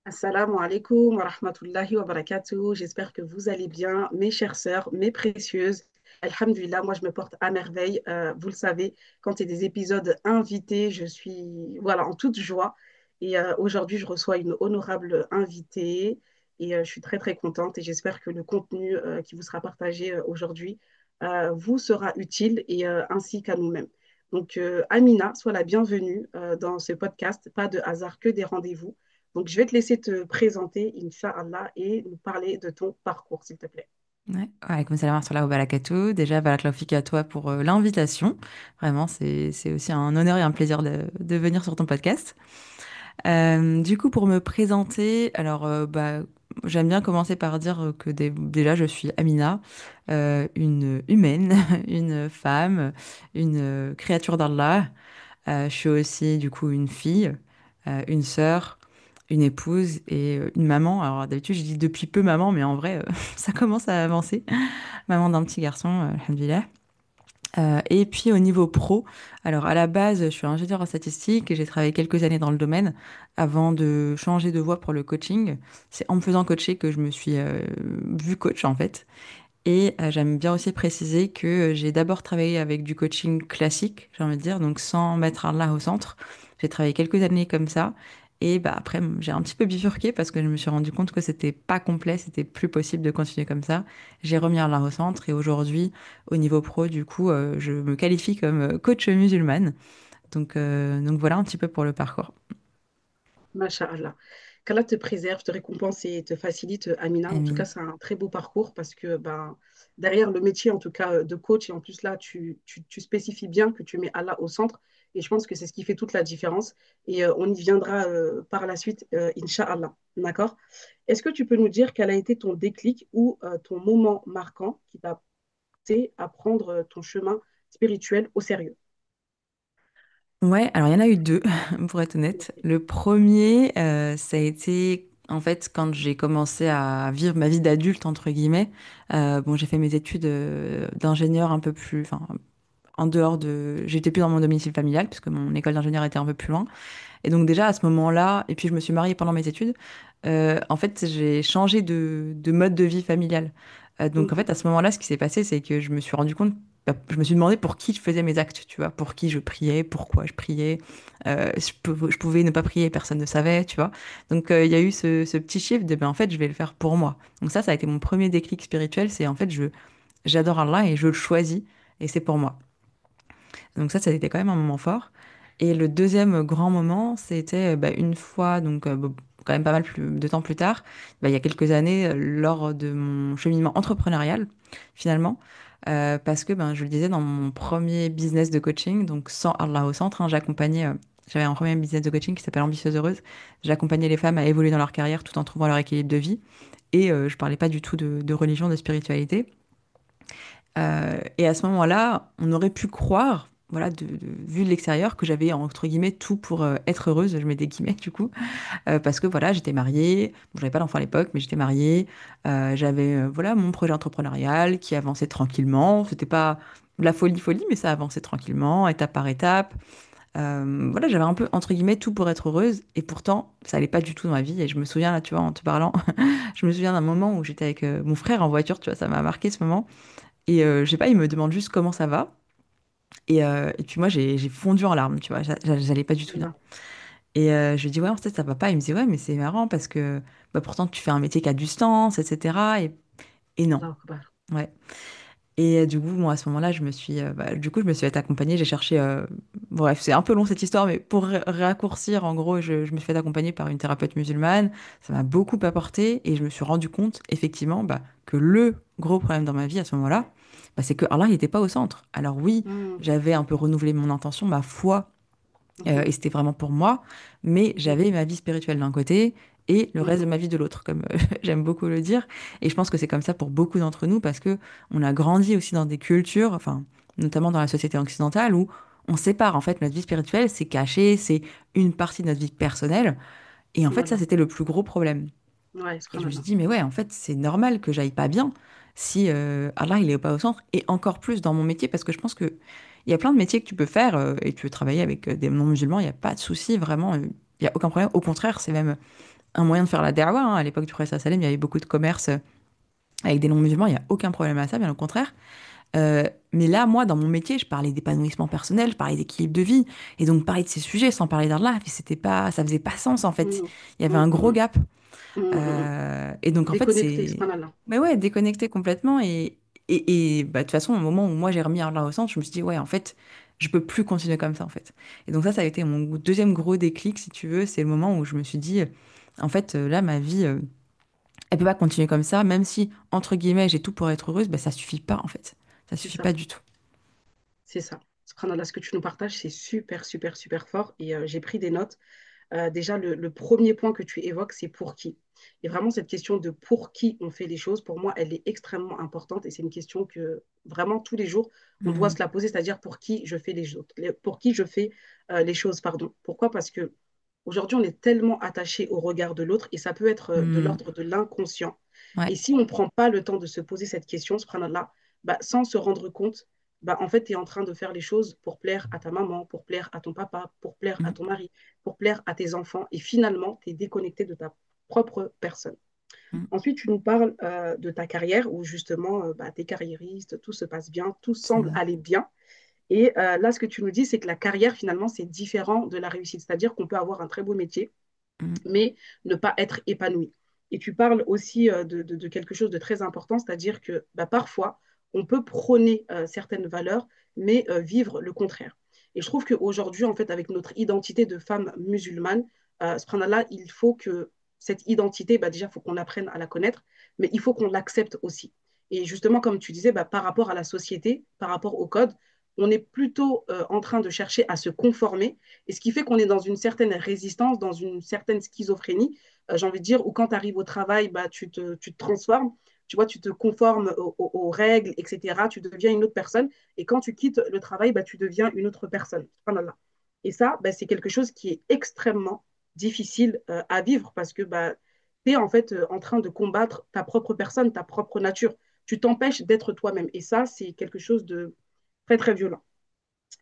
Assalamu alaikum wa rahmatullahi wa barakatuh. J'espère que vous allez bien, mes chères sœurs, mes précieuses. Alhamdulillah, moi je me porte à merveille. Vous le savez, quand il y a des épisodes invités, je suis voilà, en toute joie. Et aujourd'hui, je reçois une honorable invitée et je suis très très contente et j'espère que le contenu qui vous sera partagé aujourd'hui vous sera utile et ainsi qu'à nous-mêmes. Donc, Amina, sois la bienvenue dans ce podcast. Pas de hasard que des rendez-vous. Donc, je vais te laisser te présenter, Inch'Allah, et nous parler de ton parcours, s'il te plaît. Ouais, alaykoum salam wa rahmatullahi wa barakatuh. Déjà, barakallahu à toi pour l'invitation. Vraiment, c'est aussi un honneur et un plaisir de venir sur ton podcast. Du coup, pour me présenter, alors, j'aime bien commencer par dire que déjà, je suis Amina, une humaine, une femme, une créature d'Allah. Je suis aussi, du coup, une fille, une sœur, une épouse et une maman. Alors, d'habitude, je dis depuis peu maman, mais en vrai, ça commence à avancer. Maman d'un petit garçon, alhamdoulilah. Et puis au niveau pro, alors à la base, je suis ingénieure en statistique et j'ai travaillé quelques années dans le domaine avant de changer de voie pour le coaching. C'est en me faisant coacher que je me suis vue coach en fait. Et j'aime bien aussi préciser que j'ai d'abord travaillé avec du coaching classique, j'ai envie de dire, donc sans mettre Allah au centre. J'ai travaillé quelques années comme ça. Et bah, après, j'ai un petit peu bifurqué parce que je me suis rendu compte que c'était pas complet, c'était plus possible de continuer comme ça. J'ai remis Allah au centre et aujourd'hui, au niveau pro, du coup, je me qualifie comme coach musulmane. Donc voilà un petit peu pour le parcours. Masha'Allah. Qu'Allah te préserve, te récompense et te facilite, Amina. En tout cas, Amine. c'est un très beau parcours parce que ben, derrière le métier, en tout cas, de coach, et en plus là, tu spécifies bien que tu mets Allah au centre. Et je pense que c'est ce qui fait toute la différence. Et on y viendra par la suite, Inch'Allah. D'accord? Est-ce que tu peux nous dire quel a été ton déclic ou ton moment marquant qui t'a poussé à prendre ton chemin spirituel au sérieux? Ouais, alors il y en a eu deux, pour être honnête. Le premier, ça a été en fait quand j'ai commencé à vivre ma vie d'adulte, entre guillemets. Bon, j'ai fait mes études d'ingénieur un peu plus, enfin, en dehors de. J'étais plus dans mon domicile familial, puisque mon école d'ingénieur était un peu plus loin. Et donc, déjà à ce moment-là, et puis je me suis mariée pendant mes études, en fait, j'ai changé de mode de vie familial. Donc, en fait, à Mhm. ce moment-là, ce qui s'est passé, c'est que je me suis rendu compte, bah, je me suis demandé pour qui je faisais mes actes, tu vois, pour qui je priais, pourquoi je priais. Je pouvais ne pas prier, personne ne savait, tu vois. Donc, il y a eu ce petit shift de, ben, en fait, je vais le faire pour moi. Donc, ça a été mon premier déclic spirituel, c'est en fait, j'adore Allah et je le choisis et c'est pour moi. Donc ça a été quand même un moment fort. Et le deuxième grand moment, c'était une fois, quand même pas mal de temps plus tard, il y a quelques années, lors de mon cheminement entrepreneurial, finalement, parce que, je le disais, dans mon premier business de coaching, donc sans Allah au centre, hein, j'avais un premier business de coaching qui s'appelle Ambitieuse Heureuse. J'accompagnais les femmes à évoluer dans leur carrière tout en trouvant leur équilibre de vie. Et je parlais pas du tout de religion, de spiritualité. Et à ce moment-là, on aurait pu croire, voilà, vu de l'extérieur, que j'avais entre guillemets tout pour être heureuse. Je mets des guillemets du coup, parce que voilà, j'étais mariée. Bon, j'avais pas d'enfant à l'époque, mais j'étais mariée. J'avais voilà mon projet entrepreneurial qui avançait tranquillement. C'était pas de la folie folie, mais ça avançait tranquillement, étape par étape. Voilà, j'avais un peu entre guillemets tout pour être heureuse, et pourtant ça allait pas du tout dans ma vie. Et je me souviens là, tu vois, en te parlant, je me souviens d'un moment où j'étais avec mon frère en voiture, tu vois, ça m'a marqué ce moment. Et je sais pas, il me demande juste comment ça va. Et puis moi, j'ai fondu en larmes, tu vois, j'allais pas du tout bien. Là, Et je lui dis, ouais, en fait, ça va pas. Il me dit, ouais, mais c'est marrant parce que bah, pourtant, tu fais un métier qui a du sens, etc. Et non. Allahu Akbar. Ouais. Et du coup, moi, à ce moment-là, je me suis fait accompagner. J'ai cherché. Bref, c'est un peu long cette histoire, mais pour raccourcir, en gros, je me suis fait accompagner par une thérapeute musulmane. Ça m'a beaucoup apporté et je me suis rendu compte, effectivement, que le gros problème dans ma vie à ce moment-là, c'est que Allah, il n'était pas au centre. Alors oui, Mhm. j'avais un peu renouvelé mon intention, ma foi, Mhm. et c'était vraiment pour moi, mais Mhm. j'avais ma vie spirituelle d'un côté et le reste de Mhm. ma vie de l'autre, comme j'aime beaucoup le dire. Et je pense que c'est comme ça pour beaucoup d'entre nous parce que on a grandi aussi dans des cultures, enfin, notamment dans la société occidentale, où on sépare en fait notre vie spirituelle, c'est caché, c'est une partie de notre vie personnelle. Et en fait, ça, Voilà. c'était le plus gros problème. Ouais, Et je me suis subhanallah. dit, mais ouais, en fait, c'est normal que j'aille pas bien si Allah, il est pas au centre. Et encore plus dans mon métier, parce que je pense que il y a plein de métiers que tu peux faire et tu peux travailler avec des non-musulmans, il n'y a pas de souci, vraiment, il n'y a aucun problème. Au contraire, c'est même un moyen de faire la da'wa, hein. À l'époque du prophète sallam, il y avait beaucoup de commerce avec des non-musulmans, il n'y a aucun problème à ça, bien au contraire. Euh, mais là, moi, dans mon métier, je parlais d'épanouissement personnel, je parlais d'équilibre de vie, et donc parler de ces sujets sans parler d'Allah, c'était pas, ça faisait pas sens en fait. Mm, Il y avait mm, un gros mm, gap. mm. Et donc en fait, Déconnecté, c'est, subhanallah. mais ouais, déconnecté complètement. Et bah, de toute façon, au moment où moi j'ai remis Allah au centre, je me suis dit, ouais, en fait, je peux plus continuer comme ça en fait. Et donc ça a été mon deuxième gros déclic, si tu veux. C'est le moment où je me suis dit, en fait, là, ma vie, elle peut pas continuer comme ça, même si, entre guillemets, j'ai tout pour être heureuse, bah, ça suffit pas en fait. Ça C'est suffit ça, pas du tout. c'est ça. Subhanallah, ce que tu nous partages, c'est super, super, super fort. Et j'ai pris des notes. Déjà, le premier point que tu évoques, c'est pour qui. Et vraiment, cette question de pour qui on fait les choses, pour moi, elle est extrêmement importante. Et c'est une question que vraiment tous les jours, on doit se Mhm. la poser, c'est-à-dire pour qui je fais les autres, pour qui je fais les choses, pardon. Pourquoi? Parce que aujourd'hui, on est tellement attaché au regard de l'autre et ça peut être de Mhm. l'ordre de l'inconscient. Ouais. Et si on ne prend pas le temps de se poser cette question, subhanallah, bah, sans se rendre compte, bah, en fait, tu es en train de faire les choses pour plaire à ta maman, pour plaire à ton papa, pour plaire à Mhm. ton mari, pour plaire à tes enfants. Et finalement, tu es déconnecté de ta propre personne. Mhm. Ensuite, tu nous parles de ta carrière où justement, bah, tu es carriériste, tout se passe bien, tout C'est semble ça. aller bien. Et là, ce que tu nous dis, c'est que la carrière, finalement, c'est différent de la réussite. C'est-à-dire qu'on peut avoir un très beau métier, Mhm. mais ne pas être épanoui. Et tu parles aussi de quelque chose de très important, c'est-à-dire que bah, parfois, on peut prôner certaines valeurs, mais vivre le contraire. Et je trouve qu'aujourd'hui, en fait, avec notre identité de femme musulmane, subhanallah, il faut que cette identité, bah, déjà, il faut qu'on apprenne à la connaître, mais il faut qu'on l'accepte aussi. Et justement, comme tu disais, bah, par rapport à la société, par rapport au code, on est plutôt en train de chercher à se conformer et ce qui fait qu'on est dans une certaine résistance, dans une certaine schizophrénie, j'ai envie de dire, où quand tu arrives au travail, bah, tu te transformes, tu vois, tu te conformes aux règles, etc. Tu deviens une autre personne. Et quand tu quittes le travail, bah, tu deviens une autre personne. Subhanallah. Et ça, bah, c'est quelque chose qui est extrêmement difficile à vivre parce que bah, tu es en fait en train de combattre ta propre personne, ta propre nature. Tu t'empêches d'être toi-même. Et ça, c'est quelque chose de très, très violent.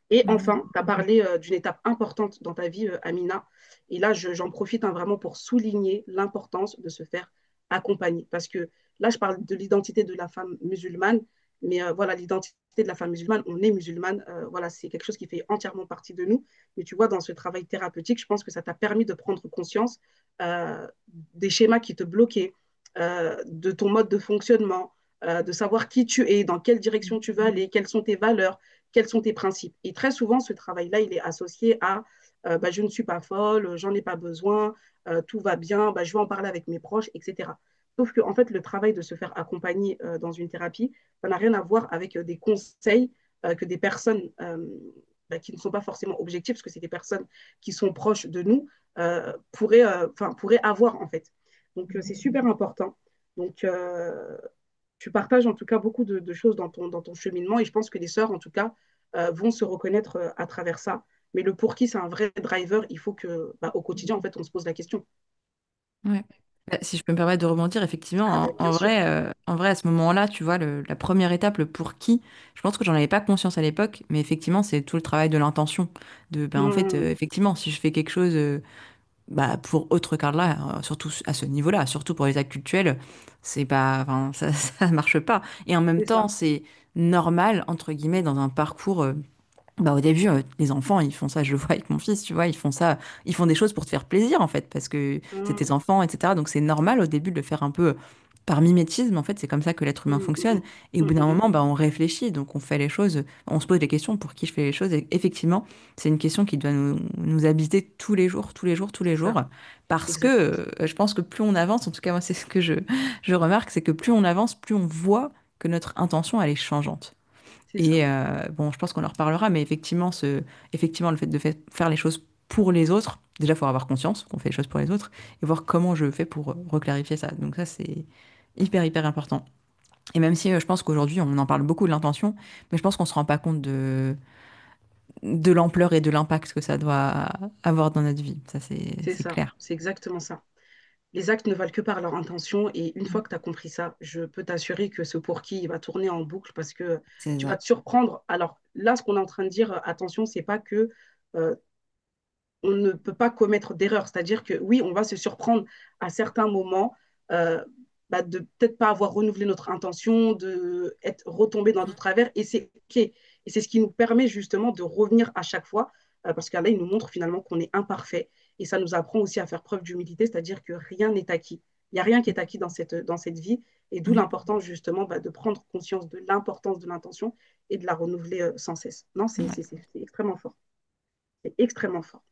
Et Mhm. enfin, tu as parlé d'une étape importante dans ta vie, Amina. Et là, j'en profite hein, vraiment pour souligner l'importance de se faire accompagner. Parce que là, je parle de l'identité de la femme musulmane. Mais voilà, l'identité de la femme musulmane, on est musulmane. Voilà, c'est quelque chose qui fait entièrement partie de nous. Mais tu vois, dans ce travail thérapeutique, je pense que ça t'a permis de prendre conscience euh, des schémas qui te bloquaient, de ton mode de fonctionnement, de savoir qui tu es, dans quelle direction tu veux aller, quelles sont tes valeurs, quels sont tes principes. Et très souvent, ce travail-là, il est associé à bah, je ne suis pas folle, j'en ai pas besoin, tout va bien, bah, je vais en parler avec mes proches, etc. Sauf que, en fait, le travail de se faire accompagner dans une thérapie, ça n'a rien à voir avec des conseils que des personnes bah, qui ne sont pas forcément objectives, parce que c'est des personnes qui sont proches de nous, pourraient avoir, en fait. Donc, c'est super important. Donc, tu partages en tout cas beaucoup de choses dans ton cheminement et je pense que les sœurs, en tout cas, vont se reconnaître à travers ça. Mais le pour qui, c'est un vrai driver. Il faut que, bah, au quotidien, en fait, on se pose la question. Ouais. Bah, si je peux me permettre de rebondir, effectivement, Ah, ben, bien sûr. en vrai, à ce moment-là, tu vois, la première étape, le pour qui, je pense que j'en avais pas conscience à l'époque, mais effectivement, c'est tout le travail de l'intention. Ben, en fait, Mmh, effectivement, si je fais quelque chose bah, pour autre qu'Allah, surtout à ce niveau-là, surtout pour les actes cultuels, c'est pas, enfin, ça, ça marche pas. Et en même c'est temps, ça. c'est normal, entre guillemets, dans un parcours. Bah, au début, les enfants, ils font ça, je le vois avec mon fils, tu vois, ils font ça, ils font des choses pour te faire plaisir, en fait, parce que c'est tes Mmh, enfants, etc. Donc c'est normal au début de le faire un peu par mimétisme, en fait, c'est comme ça que l'être humain mmh, fonctionne. mmh, Et au bout d'un moment, bah, on réfléchit, donc on fait les choses, on se pose des questions pour qui je fais les choses. Et effectivement, c'est une question qui doit nous habiter tous les jours, tous les jours, tous les c'est ça. jours, C'est parce que exactement ça. je pense que plus on avance, en tout cas, moi, c'est ce que je remarque, c'est que plus on avance, plus on voit que notre intention, elle est changeante. C'est ça. Et bon, je pense qu'on en reparlera, mais effectivement, effectivement le fait de faire les choses pour les autres, déjà, il faut avoir conscience qu'on fait les choses pour les autres et voir comment je fais pour reclarifier ça. Donc ça, c'est hyper, hyper important. Et même si je pense qu'aujourd'hui, on en parle beaucoup de l'intention, mais je pense qu'on ne se rend pas compte de l'ampleur et de l'impact que ça doit avoir dans notre vie. Ça, C'est c'est ça. clair. C'est exactement ça. Les actes ne valent que par leur intention. Et une fois que tu as compris ça, je peux t'assurer que ce pour qui il va tourner en boucle parce que C'est tu vas ça. te surprendre. Alors là, ce qu'on est en train de dire, attention, c'est pas que euh, on ne peut pas commettre d'erreur. C'est-à-dire que oui, on va se surprendre à certains moments euh, de peut-être pas avoir renouvelé notre intention, de être retombé dans d'autres travers, et c'est OK. Et c'est ce qui nous permet justement de revenir à chaque fois, parce qu'Allah, il nous montre finalement qu'on est imparfait, et ça nous apprend aussi à faire preuve d'humilité, c'est-à-dire que rien n'est acquis. Il n'y a rien qui est acquis dans cette vie, et d'où Mhm. l'importance justement de prendre conscience de l'importance de l'intention et de la renouveler sans cesse. Non, Ouais. c'est extrêmement fort. C'est extrêmement fort.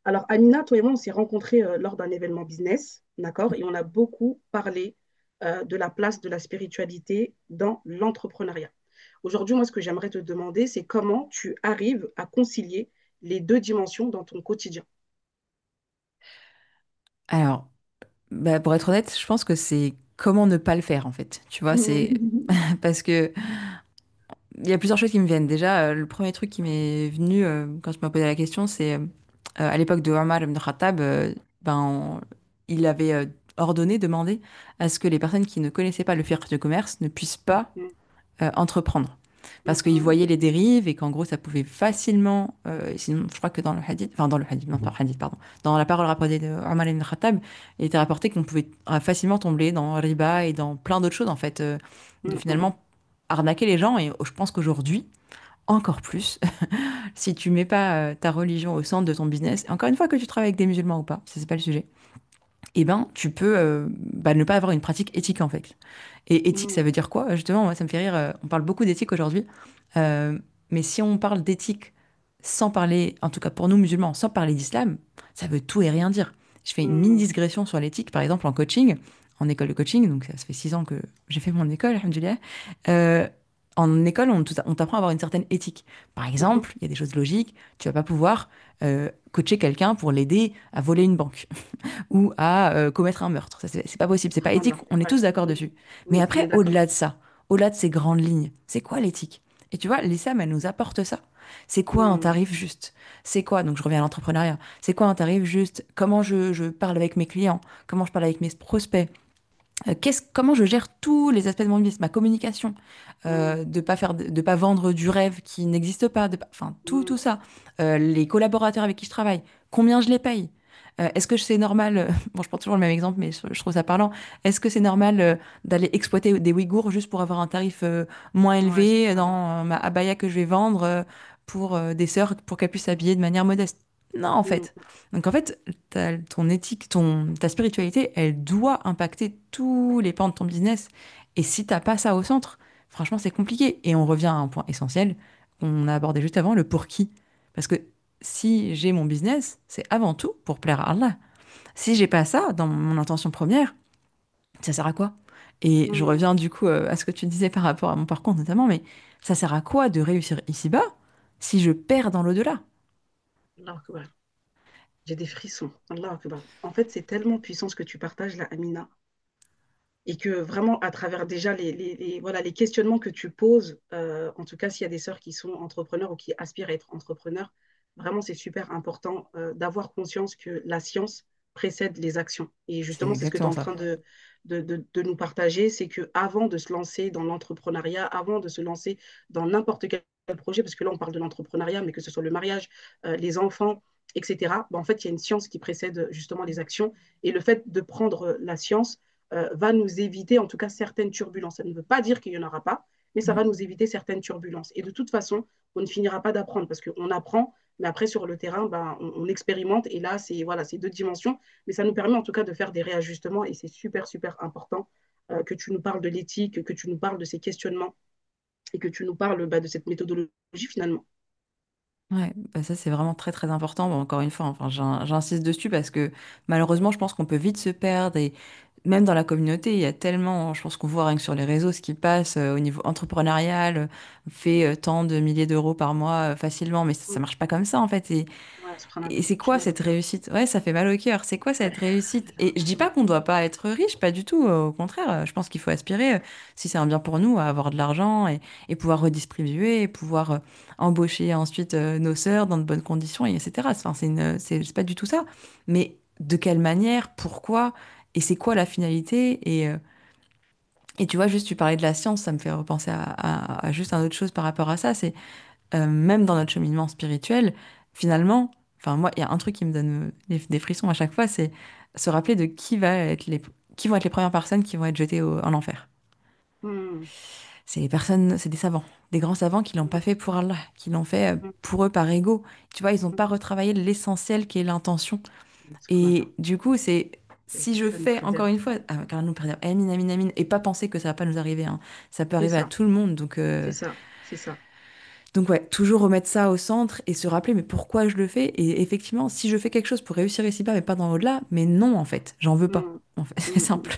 Alors, Amina, toi et moi, on s'est rencontrés lors d'un événement business, d'accord? Et on a beaucoup parlé de la place de la spiritualité dans l'entrepreneuriat. Aujourd'hui, moi, ce que j'aimerais te demander, c'est comment tu arrives à concilier les deux dimensions dans ton quotidien. Alors, bah, pour être honnête, je pense que c'est comment ne pas le faire en fait. Tu vois, c'est parce que il y a plusieurs choses qui me viennent. Déjà, le premier truc qui m'est venu quand tu m'as posé la question, c'est à l'époque de Omar ibn Khattab, il avait ordonné, demandé à ce que les personnes qui ne connaissaient pas le fiqh du commerce ne puissent pas entreprendre. Parce qu'ils voyaient les dérives et qu'en gros, ça pouvait facilement, et sinon, je crois que dans le hadith, enfin dans le hadith, non pas hadith, pardon, dans la parole rapportée de Omar ibn Khattab, il était rapporté qu'on pouvait facilement tomber dans riba et dans plein d'autres choses, en fait, de finalement arnaquer les gens. Et je pense qu'aujourd'hui, encore plus, si tu mets pas ta religion au centre de ton business, et encore une fois que tu travailles avec des musulmans ou pas, ça c'est pas le sujet, eh ben, tu peux ne pas avoir une pratique éthique en fait. Et éthique, ça veut dire quoi? Justement, moi, ça me fait rire. On parle beaucoup d'éthique aujourd'hui, euh, mais si on parle d'éthique sans parler, en tout cas pour nous musulmans, sans parler d'islam, ça veut tout et rien dire. Je fais une mini digression sur l'éthique, par exemple en coaching, en école de coaching, donc ça fait 6 ans que j'ai fait mon école, alhamdoulilah. Euh, En école, on t'apprend à avoir une certaine éthique. Par exemple, il y a des choses logiques, tu vas pas pouvoir coacher quelqu'un pour l'aider à voler une banque ou à commettre un meurtre. Ça, c'est pas possible, c'est pas éthique, on est Ouais. tous d'accord dessus. Mais Oui, on est après, d'accord. au-delà de ça, au-delà de ces grandes lignes, c'est quoi l'éthique? Et tu vois, l'islam, elle nous apporte ça. C'est quoi un tarif juste? C'est quoi, donc je reviens à l'entrepreneuriat, c'est quoi un tarif juste? Comment je parle avec mes clients? Comment je parle avec mes prospects? Comment je gère tous les aspects de mon business, ma communication, de pas vendre du rêve qui n'existe pas, enfin tout ça. Les collaborateurs avec qui je travaille, combien je les paye? Est-ce que c'est normal, bon je prends toujours le même exemple mais je trouve ça parlant, est-ce que c'est normal d'aller exploiter des Ouïghours juste pour avoir un tarif moins Ouais, élevé subhanallah. dans ma abaya que je vais vendre pour des sœurs pour qu'elles puissent s'habiller de manière modeste? Non en fait. Donc en fait, ton éthique, ta spiritualité, elle doit impacter tous les pans de ton business. Et si t'as pas ça au centre, franchement, c'est compliqué. Et on revient à un point essentiel qu'on a abordé juste avant, le pour qui. Parce que si j'ai mon business, c'est avant tout pour plaire à Allah. Si j'ai pas ça dans mon intention première, ça sert à quoi? Et je Mm. reviens du coup à ce que tu disais par rapport à mon parcours notamment, mais ça sert à quoi de réussir ici-bas si je perds dans l'au-delà? Allah Akbar. J'ai des frissons. Allah Akbar. En fait, c'est tellement puissant ce que tu partages là, Amina. Et que vraiment, à travers déjà voilà, les questionnements que tu poses, en tout cas, s'il y a des sœurs qui sont entrepreneurs ou qui aspirent à être entrepreneurs, vraiment, c'est super important d'avoir conscience que la science précède les actions. Et C'est justement, c'est ce que tu es exactement en ça. train de nous partager, c'est que avant de se lancer dans l'entrepreneuriat, avant de se lancer dans n'importe quel projet, parce que là, on parle de l'entrepreneuriat, mais que ce soit le mariage, les enfants, etc., ben, en fait, il y a une science qui précède justement les actions. Et le fait de prendre la science, va nous éviter en tout cas certaines turbulences. Ça ne veut pas dire qu'il n'y en aura pas, mais ça Mm. va nous éviter certaines turbulences. Et de toute façon, on ne finira pas d'apprendre parce qu'on apprend, mais après sur le terrain, ben, on expérimente. Et là, c'est voilà, deux dimensions. Mais ça nous permet en tout cas de faire des réajustements et c'est super, super important que tu nous parles de l'éthique, que tu nous parles de ces questionnements et que tu nous parles de cette méthodologie finalement. Ouais, bah ça c'est vraiment très très important. Bon, encore une fois, enfin, j'insiste dessus parce que malheureusement, je pense qu'on peut vite se perdre et même dans la communauté, il y a tellement, je pense qu'on voit rien que sur les réseaux ce qui passe au niveau entrepreneurial, fait tant de milliers d'euros par mois facilement, mais ça marche pas comme ça en fait. Ouais, Et subhanallah, c'est je suis quoi cette d'accord. réussite? Ouais, ça fait mal au cœur. C'est quoi Ouais, cette réussite? Et je dis pas qu'on doit pas être riche, pas du tout. Au contraire, je pense qu'il faut aspirer, si c'est un bien pour nous, à avoir de l'argent et pouvoir redistribuer, et pouvoir embaucher ensuite nos sœurs dans de bonnes conditions, et etc. Enfin, c'est pas du tout ça. Mais de quelle manière? Pourquoi? Et c'est quoi la finalité? Et tu vois, juste tu parlais de la science, ça me fait repenser à juste une autre chose par rapport à ça. C'est même dans notre cheminement spirituel, finalement, Enfin, moi, il y a un truc qui me donne des frissons à chaque fois, c'est se rappeler de qui vont être les premières personnes qui vont être jetées en enfer. Hmm, C'est les personnes, c'est des savants, des grands savants qui l'ont pas hmm, fait pour Allah, qui l'ont fait hmm, pour eux par ego. Tu vois, ils n'ont hmm. pas retravaillé l'essentiel qui est l'intention. Subhanallah. Et du coup, c'est Et si que je Allah nous fais encore préserve. une fois, car nous préserve, amin, amin, amin, et pas penser que ça va pas nous arriver, hein. Ça peut C'est arriver à ça, tout le monde. c'est ça, c'est ça. Donc ouais, toujours remettre ça au centre et se rappeler mais pourquoi je le fais. Et effectivement, si je fais quelque chose pour réussir ici-bas, mais pas dans l'au-delà, mais non en fait, j'en veux pas. Hmm, En fait, c'est hmm, hmm. simple.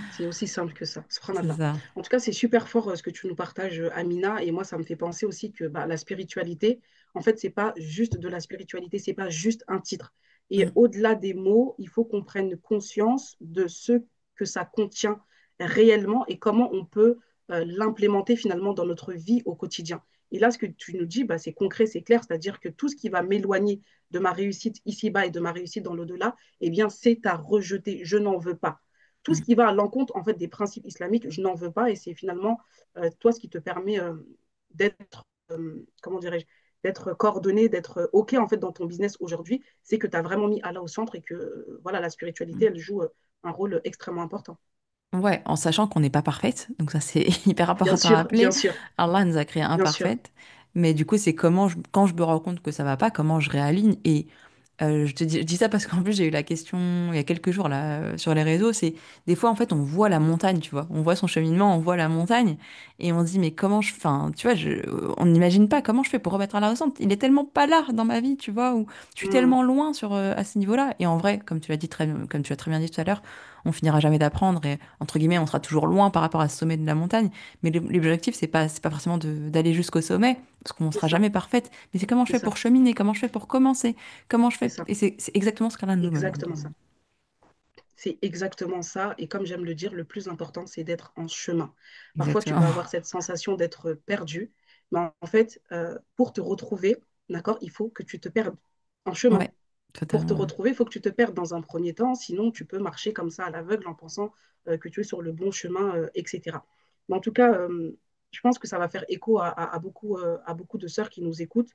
C'est aussi simple que ça, C'est subhanallah. ça. En tout cas, c'est super fort ce que tu nous partages, Amina. Et moi, ça me fait penser aussi que bah, la spiritualité, en fait, c'est pas juste de la spiritualité, c'est pas juste un titre. Et Mm, au-delà des mots, il faut qu'on prenne conscience de ce que ça contient réellement et comment on peut l'implémenter finalement dans notre vie au quotidien. Et là, ce que tu nous dis, bah, c'est concret, c'est clair, c'est-à-dire que tout ce qui va m'éloigner de ma réussite ici-bas et de ma réussite dans l'au-delà, eh bien, c'est à rejeter. Je n'en veux pas. Tout ce mm. qui va à l'encontre en fait des principes islamiques, je n'en veux pas et c'est finalement toi ce qui te permet d'être comment dirais-je d'être coordonné, d'être OK en fait dans ton business aujourd'hui, c'est que tu as vraiment mis Allah au centre et que voilà la spiritualité Mm. elle joue un rôle extrêmement important. Ouais, en sachant qu'on n'est pas parfaite, donc ça c'est hyper Bien important à sûr, bien rappeler. sûr, Allah nous a créé bien sûr. imparfaites, mais du coup c'est quand je me rends compte que ça va pas, comment je réaligne. Et je dis ça parce qu'en plus, j'ai eu la question il y a quelques jours là, sur les réseaux. C'est des fois, en fait, on voit la montagne, tu vois. On voit son cheminement, on voit la montagne. Et on se dit, mais comment je. Enfin, tu vois, on n'imagine pas comment je fais pour remettre à la descente. Il est tellement pas là dans ma vie, tu vois, ou je suis Mm, tellement loin à ce niveau-là. Et en vrai, comme tu l'as très bien dit tout à l'heure, on finira jamais d'apprendre. Et entre guillemets, on sera toujours loin par rapport à ce sommet de la montagne. Mais l'objectif, c'est pas forcément d'aller jusqu'au sommet, parce qu'on c'est sera ça, jamais parfaite. Mais c'est comment je c'est fais ça, pour cheminer, comment je fais pour commencer. Comment je c'est fais? ça, Et c'est exactement ce qu'Alain nous demande. exactement ça. C'est exactement ça. Et comme j'aime le dire, le plus important, c'est d'être en chemin. Parfois, tu peux Exactement. avoir cette sensation d'être perdu, mais en fait, pour te retrouver, d'accord, il faut que tu te perdes en chemin. Ouais, Pour te totalement. retrouver, il faut que tu te perdes dans un premier temps, sinon tu peux marcher comme ça à l'aveugle en pensant que tu es sur le bon chemin, etc. Mais en tout cas, je pense que ça va faire écho à beaucoup de sœurs qui nous écoutent,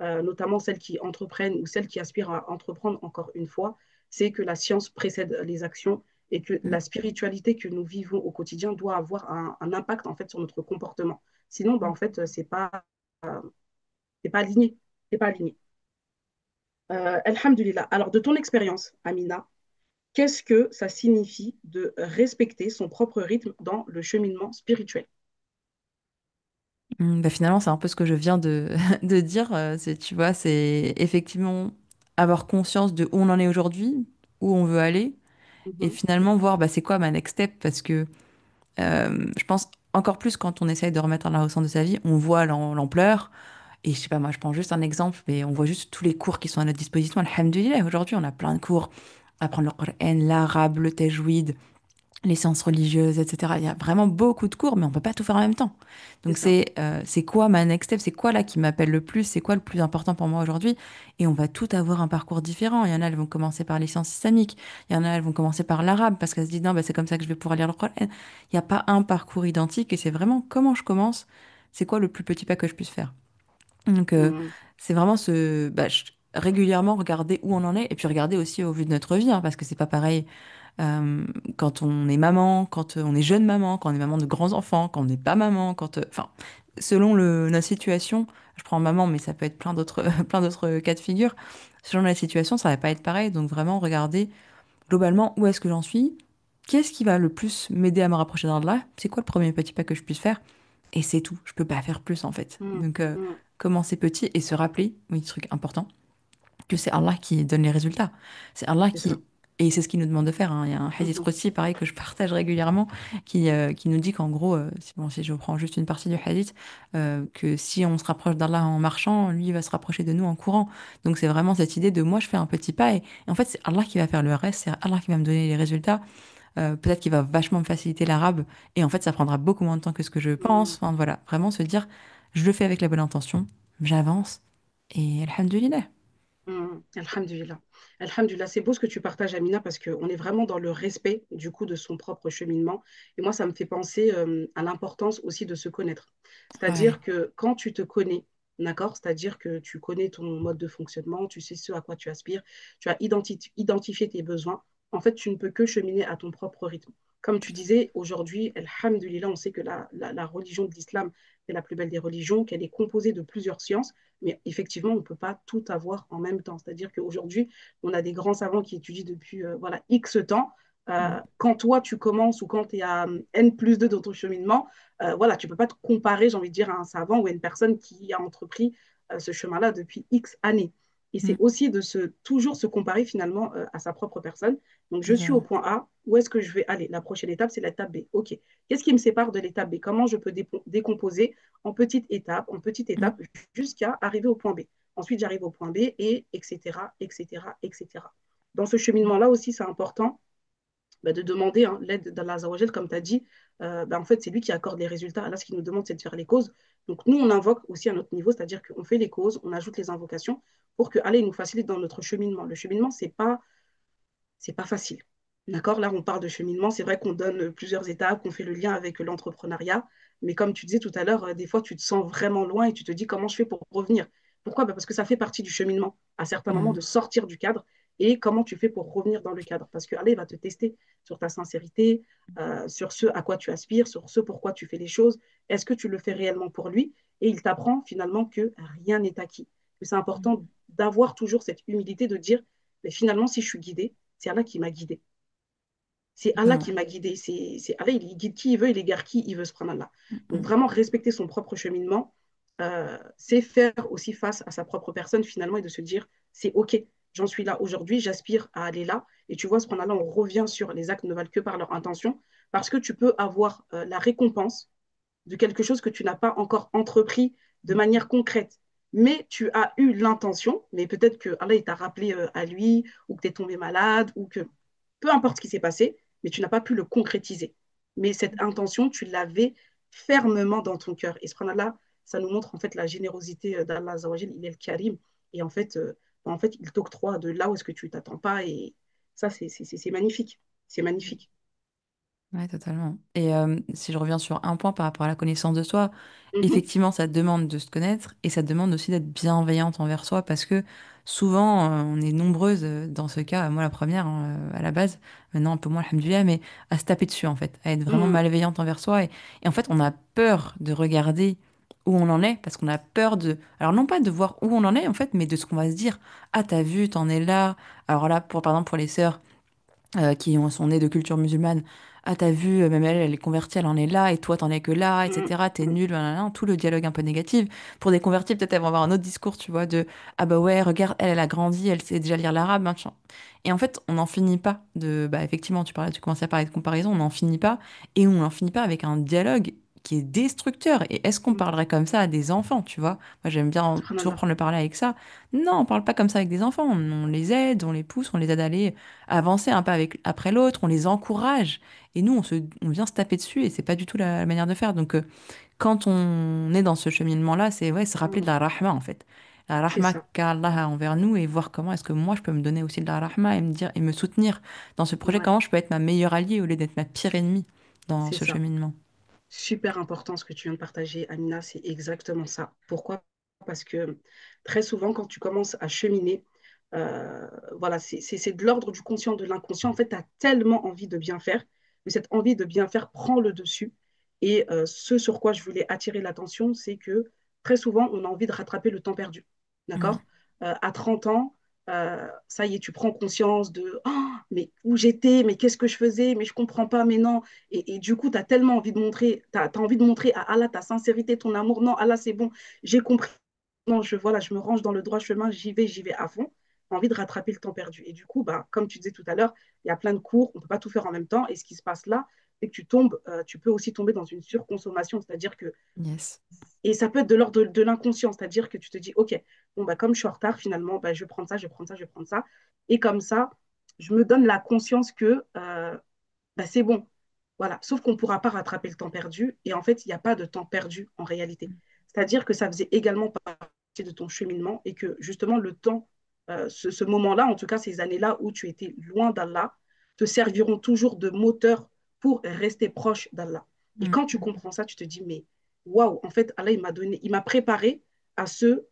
notamment celles qui entreprennent ou celles qui aspirent à entreprendre encore une fois, c'est que la science précède les actions et que Mm. la spiritualité que nous vivons au quotidien doit avoir un impact en fait sur notre comportement. Sinon, bah, en fait, c'est pas aligné. C'est pas aligné. Alhamdulillah. Alors, de ton expérience, Amina, qu'est-ce que ça signifie de respecter son propre rythme dans le cheminement spirituel? Bah finalement, c'est un peu ce que je viens de dire. Tu vois, c'est effectivement avoir conscience de où on en est aujourd'hui, où on veut aller, et Mhm, finalement voir bah, c'est quoi ma next step. Parce que je pense encore plus quand on essaye de remettre Allah au centre de sa vie, on voit l'ampleur. Et je sais pas, moi, je prends juste un exemple, mais on voit juste tous les cours qui sont à notre disposition. Alhamdulillah, aujourd'hui, on a plein de cours. Apprendre le Coran, l'arabe, le tajwid, les sciences religieuses, etc. Il y a vraiment beaucoup de cours, mais on peut pas tout faire en même temps. c'est Donc ça. c'est quoi ma next step? C'est quoi là qui m'appelle le plus? C'est quoi le plus important pour moi aujourd'hui? Et on va tout avoir un parcours différent. Il y en a, elles vont commencer par les sciences islamiques. Il y en a, elles vont commencer par l'arabe parce qu'elles se disent non, bah, c'est comme ça que je vais pouvoir lire le Coran. Il n'y a pas un parcours identique et c'est vraiment comment je commence. C'est quoi le plus petit pas que je puisse faire? Donc, Mhm, c'est vraiment régulièrement regarder où on en est et puis regarder aussi au vu de notre vie, hein, parce que c'est pas pareil quand on est maman, quand on est jeune maman, quand on est maman de grands enfants, quand on n'est pas maman, enfin, selon la situation, je prends maman, mais ça peut être plein d'autres, plein d'autres cas de figure. Selon la situation, ça va pas être pareil. Donc, vraiment regarder globalement où est-ce que j'en suis, qu'est-ce qui va le plus m'aider à me rapprocher d'Allah, c'est quoi le premier petit pas que je puisse faire, et c'est tout. Je peux pas faire plus en fait. mhm, Donc, mhm. commencer petit et se rappeler, oui, truc important, que c'est Allah qui donne les résultats. C'est Allah C'est ça. qui... Et c'est ce qu'il nous demande de faire, hein. Il y a un hadith Mhm, aussi, pareil, que je partage régulièrement, qui nous dit qu'en gros, si je prends juste une partie du hadith, que si on se rapproche d'Allah en marchant, lui, il va se rapprocher de nous en courant. Donc c'est vraiment cette idée de moi, je fais un petit pas, et en fait, c'est Allah qui va faire le reste, c'est Allah qui va me donner les résultats. Peut-être qu'il va vachement me faciliter l'arabe, et en fait, ça prendra beaucoup moins de temps que ce que je pense. mhm, Enfin, voilà, vraiment se dire, je le fais avec la bonne intention, j'avance, et alhamdulillah. Alhamdulillah. Alhamdulillah, c'est beau ce que tu partages, Amina, parce qu'on est vraiment dans le respect du coup de son propre cheminement. Et moi, ça me fait penser à l'importance aussi de se connaître. Ouais. C'est-à-dire que quand tu te connais, D'accord? C'est-à-dire que tu connais ton mode de fonctionnement, tu sais ce à quoi tu aspires, tu as identifié tes besoins. En fait, tu ne peux que cheminer à ton propre rythme. Comme tu disais, aujourd'hui, alhamdulillah, on sait que la religion de l'islam est la plus belle des religions, qu'elle est composée de plusieurs sciences, mais effectivement, on ne peut pas tout avoir en même temps. C'est-à-dire qu'aujourd'hui, on a des grands savants qui étudient depuis voilà, X temps. Mm. Quand toi, tu commences ou quand tu es à N plus 2 dans ton cheminement, voilà, tu ne peux pas te comparer, j'ai envie de dire, à un savant ou à une personne qui a entrepris ce chemin-là depuis X années. Et c'est Mm. aussi de toujours se comparer finalement à sa propre personne. Donc, je suis au Totalement. point A, où est-ce que je vais aller? La prochaine étape, c'est l'étape B. OK. Qu'est-ce qui me sépare de l'étape B? Comment je peux décomposer en petites Mm. étapes, jusqu'à arriver au point B? Ensuite, j'arrive au point B et etc., etc., etc. Dans ce Mm. cheminement-là aussi, c'est important bah, de demander hein, l'aide d'Allah Azawajal, comme tu as dit. Bah, en fait, c'est lui qui accorde les résultats. Là, ce qu'il nous demande, c'est de faire les causes. Donc, nous, on invoque aussi à notre niveau, c'est-à-dire qu'on fait les causes, on ajoute les invocations pour que Allah nous facilite dans notre cheminement. Le cheminement, c'est pas facile. D'accord? Là, on parle de cheminement. C'est vrai qu'on donne plusieurs étapes, qu'on fait le lien avec l'entrepreneuriat. Mais comme tu disais tout à l'heure, des fois, tu te sens vraiment loin et tu te dis comment je fais pour revenir. Pourquoi? Bah, parce que ça fait partie du cheminement, à certains moments, Mm. de sortir du cadre. Et comment tu fais pour revenir dans le cadre? Parce que Allah, il va te tester sur ta sincérité, sur ce à quoi tu aspires, sur ce pourquoi tu fais les choses. Est-ce que tu le fais réellement pour lui? Et il t'apprend finalement que rien n'est acquis. Que c'est important d'avoir toujours cette humilité de dire, mais finalement, si je suis guidé, c'est Allah qui m'a guidé. C'est Allah Totalement. qui m'a guidé. C'est Allah, il guide qui il veut, il égare qui il veut, subhanallah. Donc Mm. vraiment respecter son propre cheminement, c'est faire aussi face à sa propre personne finalement et de se dire, c'est OK, j'en suis là aujourd'hui, j'aspire à aller là. Et tu vois, subhanallah, on revient sur les actes ne valent que par leur intention, parce que tu peux avoir la récompense de quelque chose que tu n'as pas encore entrepris de Mm. manière concrète. Mais tu as eu l'intention, mais peut-être que Allah il t'a rappelé à lui, ou que tu es tombé malade, ou que peu importe ce qui s'est passé, mais tu n'as pas pu le concrétiser. Mais cette intention, tu l'avais fermement dans ton cœur. Et subhanallah, ça nous montre en fait la générosité d'Allah Azawajal, il est le Karim. Et en fait, il t'octroie de là où est-ce que tu t'attends pas. Et ça, c'est magnifique. C'est magnifique. Ouais, totalement. Et si je reviens sur un point par rapport à la connaissance de soi, Mhm, effectivement, ça demande de se connaître et ça demande aussi d'être bienveillante envers soi parce que souvent, on est nombreuses dans ce cas, moi la première à la base, maintenant un peu moins, alhamdoulilah, mais à se taper dessus en fait, à être vraiment mhm, malveillante envers soi. Et en fait, on a peur de regarder où on en est parce qu'on a peur de... Alors non pas de voir où on en est en fait, mais de ce qu'on va se dire. Ah, t'as vu, t'en es là. Alors là, par exemple, pour les sœurs sont nées de culture musulmane. Ah, t'as vu, même elle, elle est convertie, elle en est là, et toi, t'en es que là, mhm, etc. T'es mhm. nul, nanana, tout le dialogue un peu négatif. Pour des convertis, peut-être elles vont avoir un autre discours, tu vois, de ah bah ouais, regarde, elle a grandi, elle sait déjà lire l'arabe, machin. Et en fait, on n'en finit pas de. Bah, effectivement, tu commençais à parler de comparaison, on n'en finit pas, et on n'en finit pas avec un dialogue qui est destructeur. Et est-ce qu'on parlerait comme ça à des enfants, tu vois? Moi, j'aime bien toujours Subhanallah. prendre le parler avec ça. Non, on parle pas comme ça avec des enfants. On les aide, on les pousse, on les aide à aller avancer un pas après l'autre, on les encourage. Et nous, on vient se taper dessus et c'est pas du tout la manière de faire. Donc, quand on est dans ce cheminement-là, c'est ouais, se rappeler de Mhm. la rahma en fait. La C'est rahma ça. qu'Allah a envers nous et voir comment est-ce que moi je peux me donner aussi de la rahma et me dire et me soutenir dans ce projet. Ouais, Comment je peux être ma meilleure alliée au lieu d'être ma pire ennemie dans c'est ce ça. cheminement. Super important ce que tu viens de partager, Amina, c'est exactement ça. Pourquoi? Parce que très souvent, quand tu commences à cheminer, voilà, c'est de l'ordre du conscient, de l'inconscient. En fait, tu as tellement envie de bien faire, mais cette envie de bien faire prend le dessus. Et ce sur quoi je voulais attirer l'attention, c'est que très souvent, on a envie de rattraper le temps perdu. Mm. D'accord? À 30 ans, ça y est, tu prends conscience de oh, mais où j'étais, mais qu'est-ce que je faisais, mais je comprends pas, mais non. Et du coup, tu as tellement envie de montrer, tu as envie de montrer à Allah ta sincérité, ton amour. Non, Allah, c'est bon, j'ai compris. Non, voilà, je me range dans le droit chemin, j'y vais à fond. J'ai envie de rattraper le temps perdu. Et du coup, bah, comme tu disais tout à l'heure, il y a plein de cours, on ne peut pas tout faire en même temps. Et ce qui se passe là, c'est que tu peux aussi tomber dans une surconsommation, c'est-à-dire que Yes. et ça peut être de l'ordre de l'inconscient, c'est-à-dire que tu te dis, OK, bon, bah, comme je suis en retard, finalement, bah, je vais prendre ça, je vais prendre ça, je vais prendre ça. Et comme ça, je me donne la conscience que bah, c'est bon. Voilà. Sauf qu'on ne pourra pas rattraper le temps perdu. Et en fait, il n'y a pas de temps perdu en réalité. C'est-à-dire que ça faisait également partie de ton cheminement et que justement, le temps, ce moment-là, en tout cas ces années-là où tu étais loin d'Allah, te serviront toujours de moteur pour rester proche d'Allah. Et Mm. quand tu comprends ça, tu te dis, mais waouh, en fait, Allah, il m'a préparé à ceux